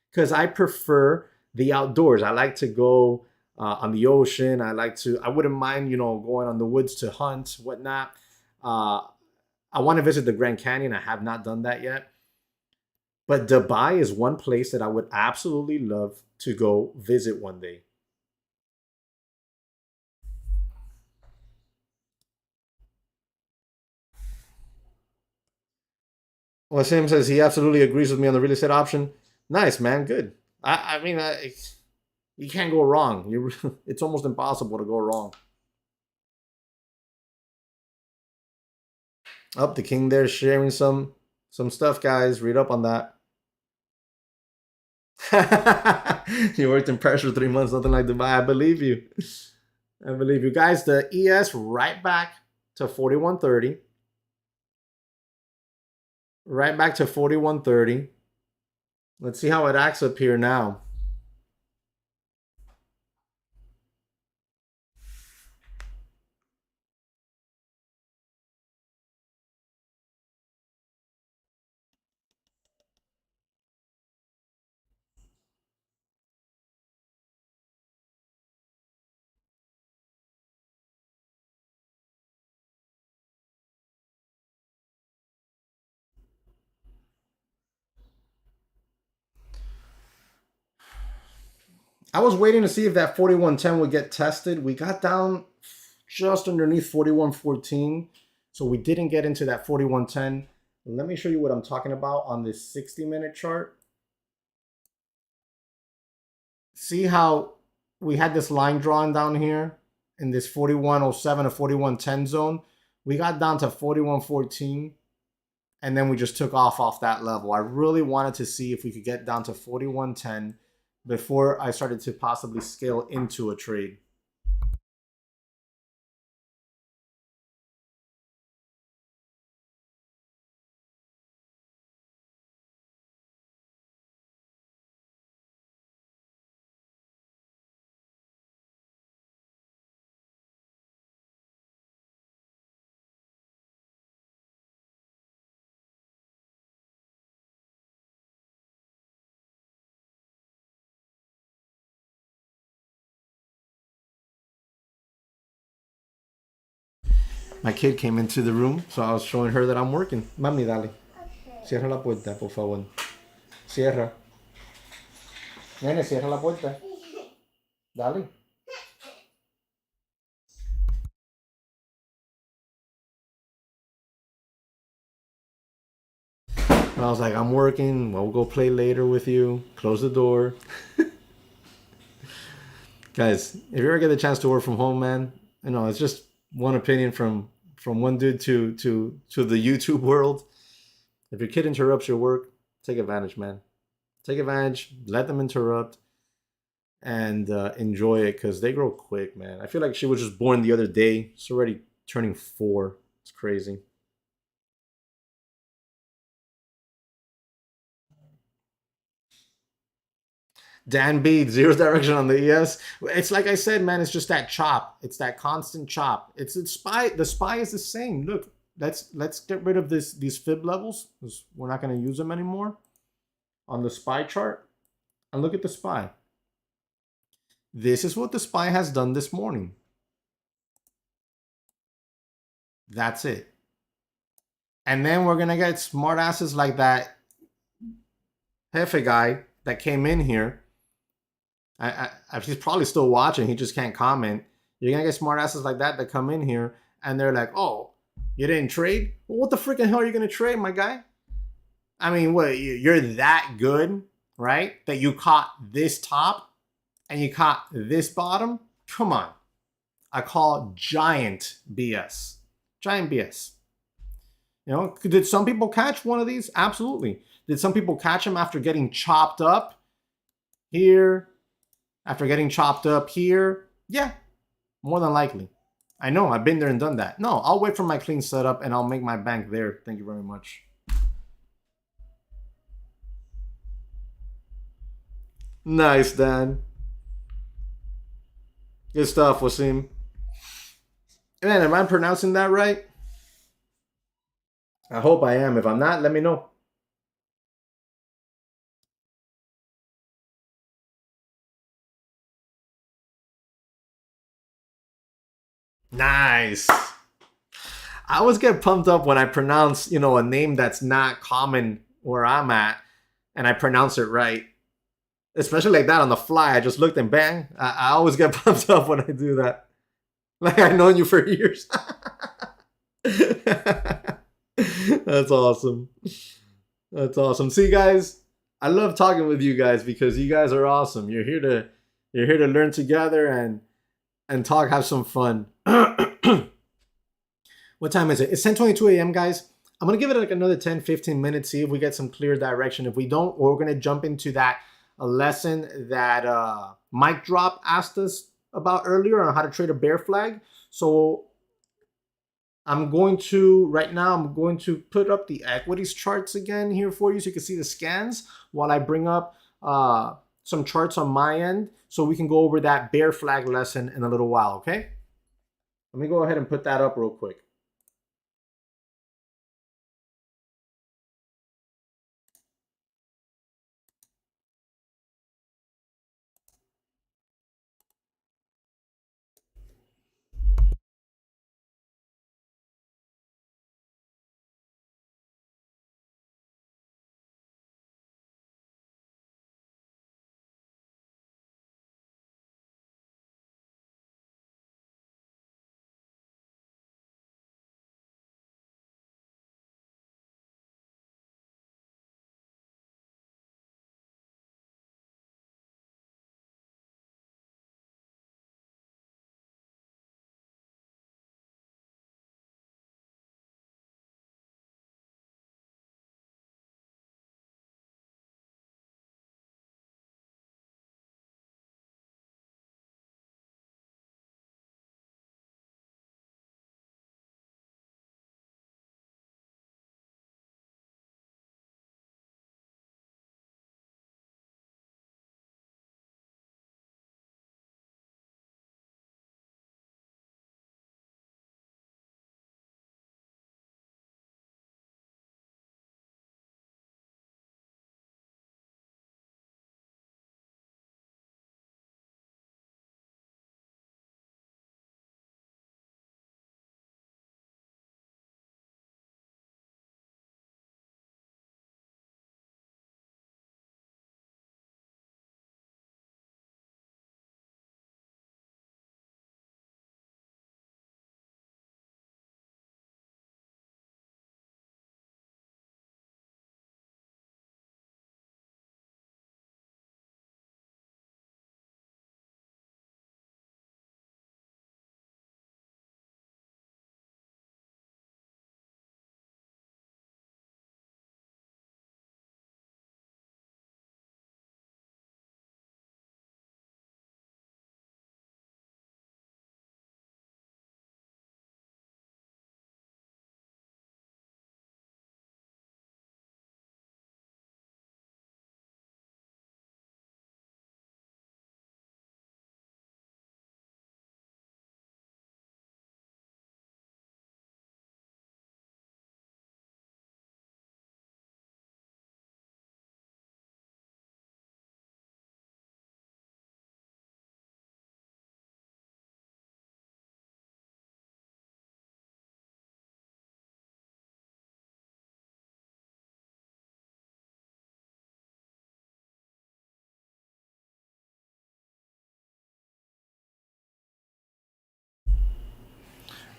because I prefer the outdoors. I like to go on the ocean. I wouldn't mind, going on the woods to hunt, whatnot. I want to visit the Grand Canyon. I have not done that yet. But Dubai is one place that I would absolutely love to go visit one day. Wasim says he absolutely agrees with me on the real estate option. Nice, man. Good. I mean, you can't go wrong. It's almost impossible to go wrong. Up, the king there sharing some stuff, guys. Read up on that. You worked in Paris for 3 months, nothing like Dubai. I believe you. I believe you. Guys, the ES right back to 41.30. Right back to 41.30. Let's see how it acts up here now. I was waiting to see if that 41.10 would get tested. We got down just underneath 41.14. So we didn't get into that 41.10. Let me show you what I'm talking about on this 60-minute chart. See how we had this line drawn down here in this 41.07 to 41.10 zone. We got down to 41.14. And then we just took off that level. I really wanted to see if we could get down to 41.10 before I started to possibly scale into a trade. My kid came into the room, so I was showing her that I'm working. Mami, dale. Cierra la puerta, por favor. Cierra. Nene, cierra la puerta. Dale. And I was like, I'm working. We'll go play later with you. Close the door. Guys, if you ever get the chance to work from home, man, you know, it's just one opinion from one dude to the YouTube world. If your kid interrupts your work, take advantage, man. Take advantage. Let them interrupt, and enjoy it, because they grow quick, man. I feel like she was just born the other day. She's already turning 4. It's crazy. Dan B, zero direction on the ES. It's like I said, man, it's just that chop. It's that constant chop. It's SPY. The SPY is the same. Look, let's get rid of these fib levels, because we're not going to use them anymore on the SPY chart. And look at the SPY. This is what the SPY has done this morning. That's it. And then we're going to get smart asses like that Jefe guy that came in here. He's probably still watching. He just can't comment. You're going to get smart asses like that come in here, and they're like, oh, you didn't trade? Well, what the freaking hell are you going to trade, my guy? I mean, what, you're that good, right? That you caught this top and you caught this bottom? Come on. I call giant BS. Giant BS. You know, did some people catch one of these? Absolutely. Did some people catch them after getting chopped up here? After getting chopped up here? Yeah, more than likely. I know, I've been there and done that. No, I'll wait for my clean setup and I'll make my bank there. Thank you very much. Nice, Dan. Good stuff, Wasim. Man, am I pronouncing that right? I hope I am. If I'm not, let me know. Nice. I always get pumped up when I pronounce, you know, a name that's not common where I'm at, and I pronounce it right. Especially like that on the fly. I just looked and bang. I always get pumped up when I do that. Like I've known you for years. That's awesome. That's awesome. See, guys, I love talking with you guys because you guys are awesome. You're here to learn together and talk, have some fun. What time is it? It's 10:22 a.m., guys. I'm going to give it like another 10, 15 minutes, see if we get some clear direction. If we don't, we're going to jump into that a lesson that Mike Drop asked us about earlier on how to trade a bear flag. So I'm going to, right now, I'm going to put up the equities charts again here for you so you can see the scans while I bring up some charts on my end so we can go over that bear flag lesson in a little while, okay? Let me go ahead and put that up real quick.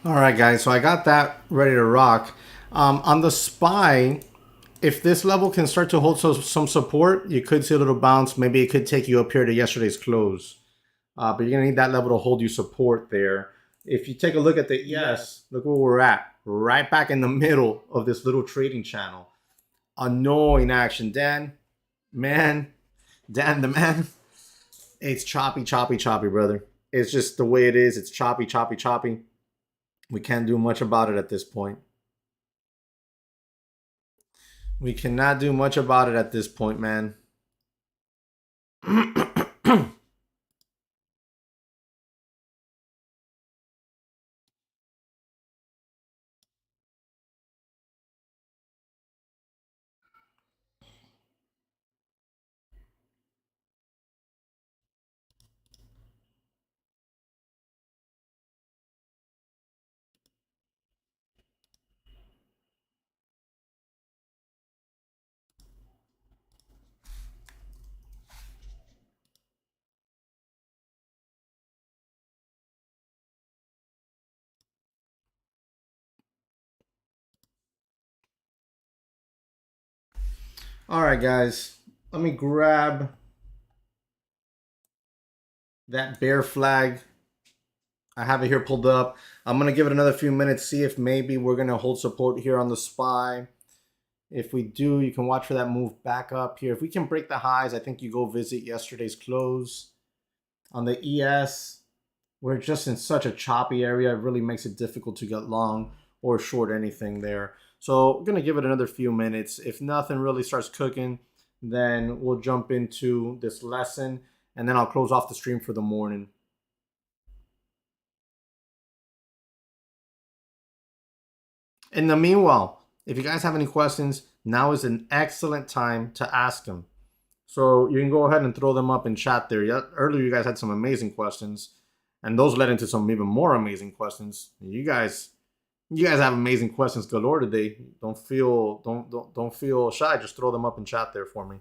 All right, guys, so I got that ready to rock. On the SPY, if this level can start to hold some support, you could see a little bounce. Maybe it could take you up here to yesterday's close. But you're going to need that level to hold you support there. If you take a look at the ES, look where we're at. Right back in the middle of this little trading channel. Annoying action. Dan, the man. It's choppy, choppy, choppy, brother. It's just the way it is. It's choppy, choppy, choppy. We can't do much about it at this point. We cannot do much about it at this point, man. All right, guys. Let me grab that bear flag. I have it here pulled up. I'm going to give it another few minutes, see if maybe we're going to hold support here on the SPY. If we do, you can watch for that move back up here. If we can break the highs, I think you go visit yesterday's close. On the ES, we're just in such a choppy area. It really makes it difficult to get long or short anything there. So we're going to give it another few minutes. If nothing really starts cooking, then we'll jump into this lesson, and then I'll close off the stream for the morning. In the meanwhile, if you guys have any questions, now is an excellent time to ask them. So you can go ahead and throw them up in chat there. Yeah, earlier you guys had some amazing questions, and those led into some even more amazing questions. You guys have amazing questions galore today. Don't feel shy. Just throw them up in chat there for me.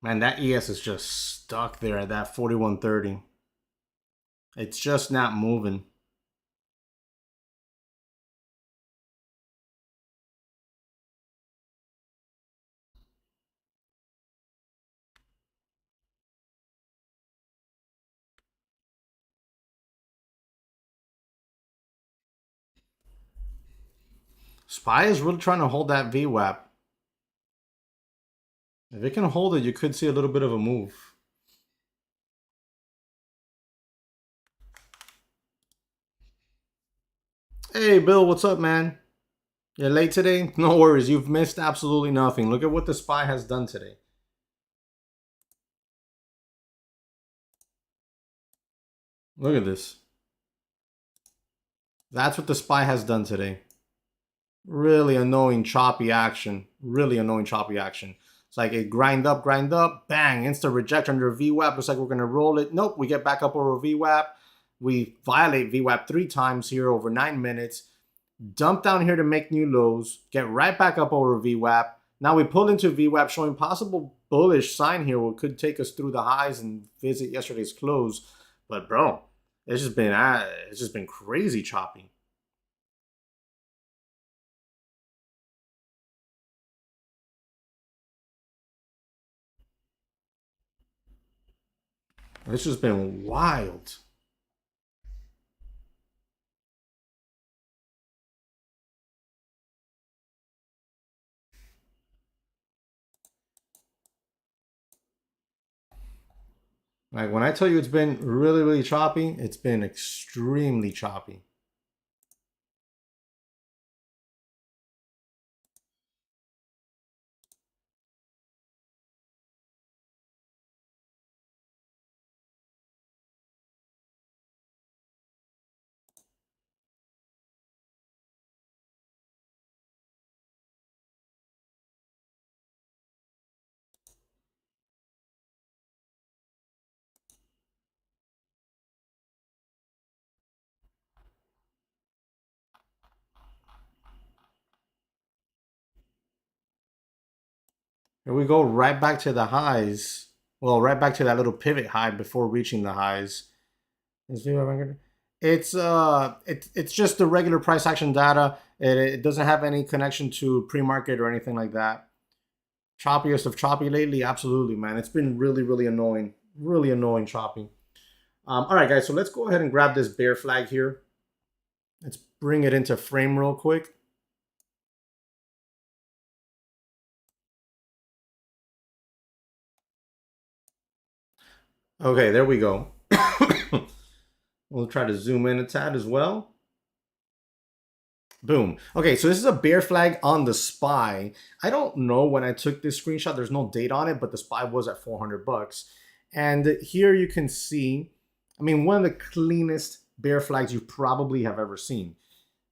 Man, that ES is just stuck there at that 4130. It's just not moving. SPY is really trying to hold that VWAP. If it can hold it, you could see a little bit of a move. Hey, Bill, what's up, man? You're late today? No worries. You've missed absolutely nothing. Look at what the SPY has done today. Look at this. That's what the SPY has done today. Really annoying, choppy action. Really annoying, choppy action. It's like it grind up, bang, instant reject under VWAP. Looks like we're going to roll it. Nope, we get back up over VWAP. We violate VWAP 3 times here over 9 minutes. Dump down here to make new lows. Get right back up over VWAP. Now we pull into VWAP, showing possible bullish sign here, what could take us through the highs and visit yesterday's close. But bro, it's just been crazy choppy. It's just been wild. Like when I tell you it's been really, really choppy, it's been extremely choppy. Here we go right back to the highs. Well, right back to that little pivot high before reaching the highs. It's just the regular price action data. It doesn't have any connection to pre-market or anything like that. Choppiest of choppy lately, absolutely, man. It's been really, really annoying. Really annoying choppy. All right, guys, so let's go ahead and grab this bear flag here. Let's bring it into frame real quick. Okay, there we go. We'll try to zoom in a tad as well. Boom. Okay, so this is a bear flag on the SPY. I don't know when I took this screenshot. There's no date on it, but the SPY was at 400 bucks. And here you can see, I mean, one of the cleanest bear flags you probably have ever seen.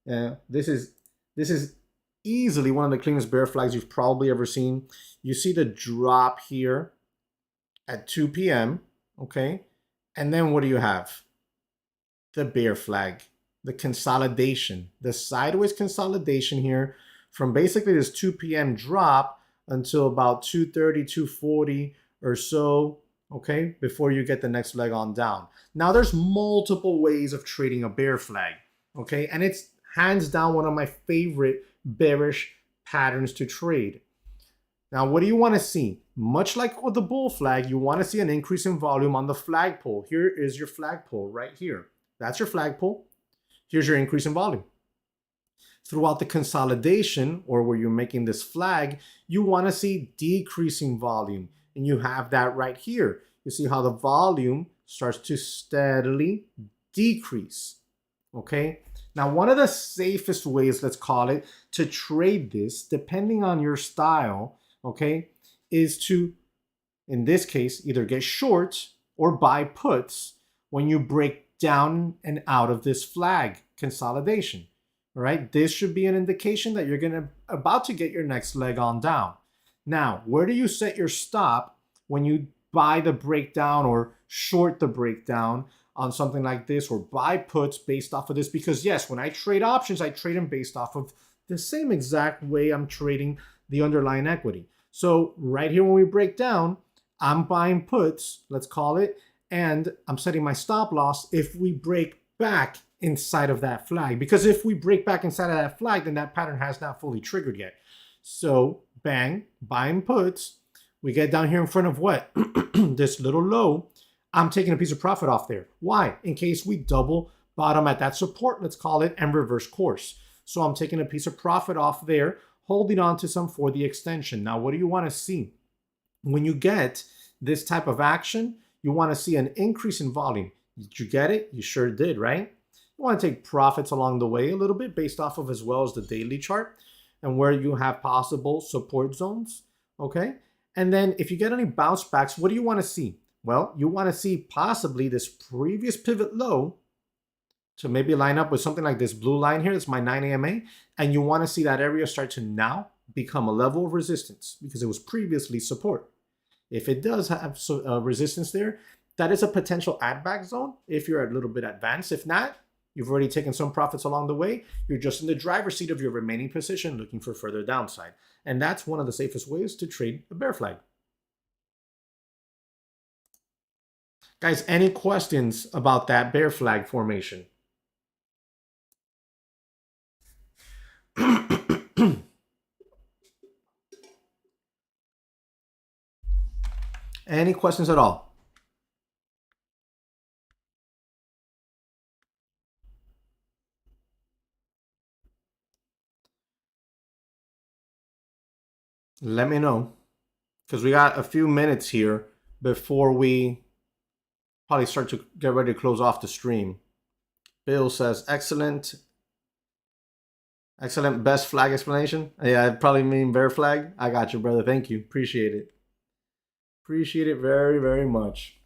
This is easily one of the cleanest bear flags you've probably ever seen. You see the drop here at 2 p.m., okay? And then what do you have? The bear flag, the consolidation, the sideways consolidation here from basically this 2 p.m. drop until about 2:30, 2:40 or so, okay, before you get the next leg on down. Now there's multiple ways of trading a bear flag, okay, and it's hands down one of my favorite bearish patterns to trade. Now, what do you want to see? Much like with the bull flag, you want to see an increase in volume on the flagpole. Here is your flagpole right here. That's your flagpole. Here's your increase in volume. Throughout the consolidation, or where you're making this flag, you want to see decreasing volume. And you have that right here. You see how the volume starts to steadily decrease. Okay? Now, one of the safest ways, let's call it, to trade this, depending on your style, okay, is to, in this case, either get shorts or buy puts when you break down and out of this flag consolidation. All right, this should be an indication that you're about to get your next leg on down. Now, where do you set your stop when you buy the breakdown or short the breakdown on something like this, or buy puts based off of this? Because yes, when I trade options, I trade them based off of the same exact way I'm trading the underlying equity. So right here when we break down, I'm buying puts, let's call it, and I'm setting my stop loss if we break back inside of that flag. Because if we break back inside of that flag, then that pattern has not fully triggered yet. So bang, buying puts. We get down here in front of what? This little low. I'm taking a piece of profit off there. Why? In case we double bottom at that support, let's call it, and reverse course. So I'm taking a piece of profit off there, holding on to some for the extension. Now, what do you want to see? When you get this type of action, you want to see an increase in volume. Did you get it? You sure did, right? You want to take profits along the way a little bit based off of as well as the daily chart and where you have possible support zones, okay? And then if you get any bounce backs, what do you want to see? Well, you want to see possibly this previous pivot low to maybe line up with something like this blue line here. It's my 9 AMA. And you want to see that area start to now become a level of resistance because it was previously support. If it does have resistance there, that is a potential add back zone if you're a little bit advanced. If not, you've already taken some profits along the way. You're just in the driver's seat of your remaining position looking for further downside. And that's one of the safest ways to trade a bear flag. Guys, any questions about that bear flag formation? Any questions at all? Let me know, because we got a few minutes here before we probably start to get ready to close off the stream. Bill says, excellent. Excellent best flag explanation. Yeah, I probably mean bear flag. I got you, brother. Thank you. Appreciate it. Appreciate it very, very much.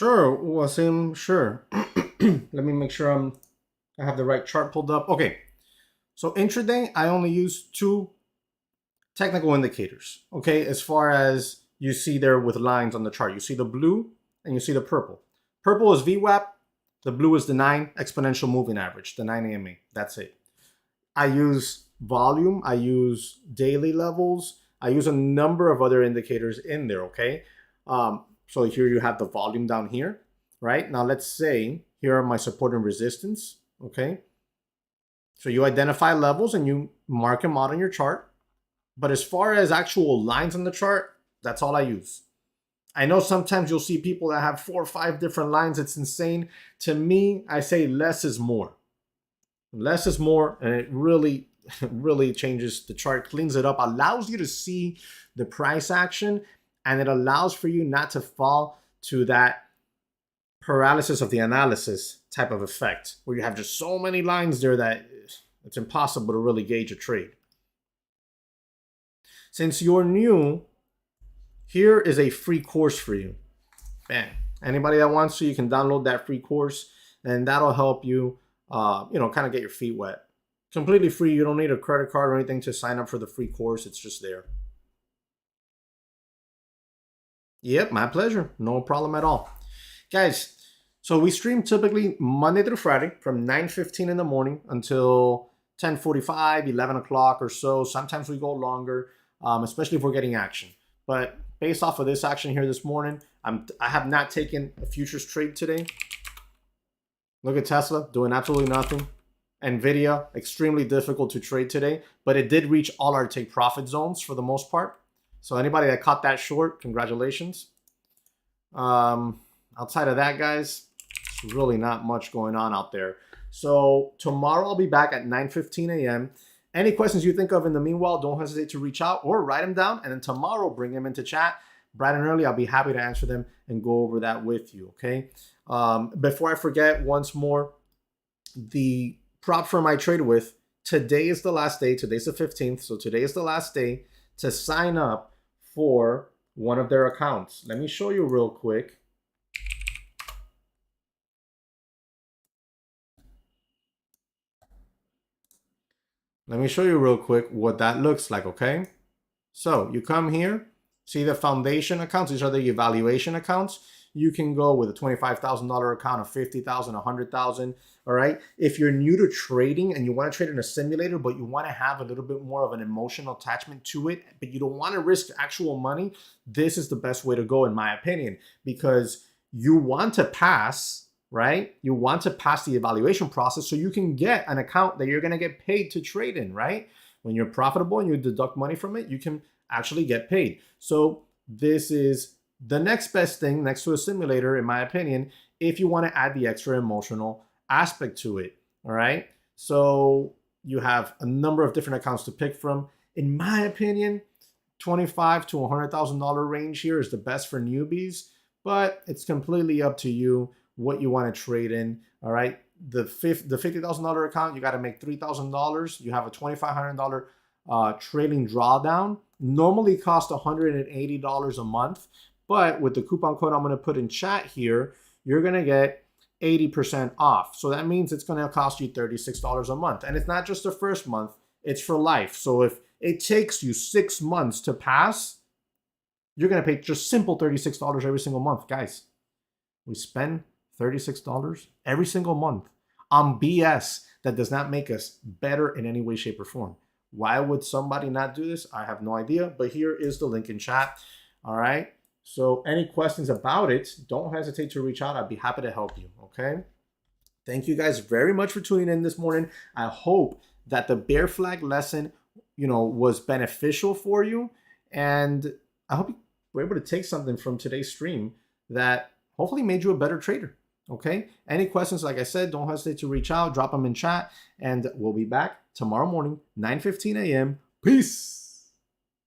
Sure, Wasim, sure. Let me make sure I have the right chart pulled up. Okay, so intraday, I only use two technical indicators, okay? As far as you see there with lines on the chart, you see the blue and you see the purple. Purple is VWAP, the blue is the 9 exponential moving average, the 9 AMA, that's it. I use volume, I use daily levels, I use a number of other indicators in there, okay? So here you have the volume down here, right? Now let's say here are my support and resistance, okay? So you identify levels and you mark them out on your chart. But as far as actual lines on the chart, that's all I use. I know sometimes you'll see people that have 4 or 5 different lines. It's insane. To me, I say less is more. Less is more, and it really, really changes the chart, cleans it up, allows you to see the price action, and it allows for you not to fall to that paralysis of the analysis type of effect, where you have just so many lines there that it's impossible to really gauge a trade. Since you're new, here is a free course for you. Bam. Anybody that wants to, you can download that free course, and that'll help you, kind of get your feet wet. Completely free. You don't need a credit card or anything to sign up for the free course. It's just there. Yep, my pleasure. No problem at all. Guys, so we stream typically Monday through Friday from 9:15 in the morning until 10:45, 11 o'clock or so. Sometimes we go longer. Especially if we're getting action. But based off of this action here this morning, I have not taken a futures trade today. Look at Tesla doing absolutely nothing. Nvidia, extremely difficult to trade today, but it did reach all our take profit zones for the most part. So anybody that caught that short, congratulations. Outside of that, guys, it's really not much going on out there. So tomorrow I'll be back at 9:15 a.m. Any questions you think of in the meanwhile, don't hesitate to reach out or write them down. And then tomorrow, bring them into chat bright and early. I'll be happy to answer them and go over that with you, okay? Before I forget, once more, the prop firm I trade with, today is the last day. Today's the 15th, so today is the last day to sign up for one of their accounts. Let me show you real quick. Let me show you real quick what that looks like, okay? So you come here, see the foundation accounts. These are the evaluation accounts. You can go with a $25,000 account, a $50,000, $100,000, all right? If you're new to trading and you want to trade in a simulator, but you want to have a little bit more of an emotional attachment to it, but you don't want to risk actual money, this is the best way to go, in my opinion, because you want to pass, right? You want to pass the evaluation process so you can get an account that you're going to get paid to trade in, right? When you're profitable and you deduct money from it, you can actually get paid. So this is the next best thing next to a simulator, in my opinion, if you want to add the extra emotional aspect to it, all right? So you have a number of different accounts to pick from. In my opinion, $25,000 to $100,000 range here is the best for newbies, but it's completely up to you what you want to trade in, all right? The $50,000 account, you got to make $3,000. You have a $2,500 trailing drawdown. Normally costs $180 a month, but with the coupon code I'm going to put in chat here, you're going to get 80% off. So that means it's going to cost you $36 a month. And it's not just the first month, it's for life. So if it takes you 6 months to pass, you're going to pay just simple $36 every single month. Guys, we spend $36 every single month on BS that does not make us better in any way, shape, or form. Why would somebody not do this? I have no idea, but here is the link in chat. All right. So any questions about it, don't hesitate to reach out. I'd be happy to help you. Okay. Thank you guys very much for tuning in this morning. I hope that the bear flag lesson, was beneficial for you. And I hope you were able to take something from today's stream that hopefully made you a better trader. Okay. Any questions, like I said, don't hesitate to reach out, drop them in chat, and we'll be back tomorrow morning, 9:15 a.m. Peace.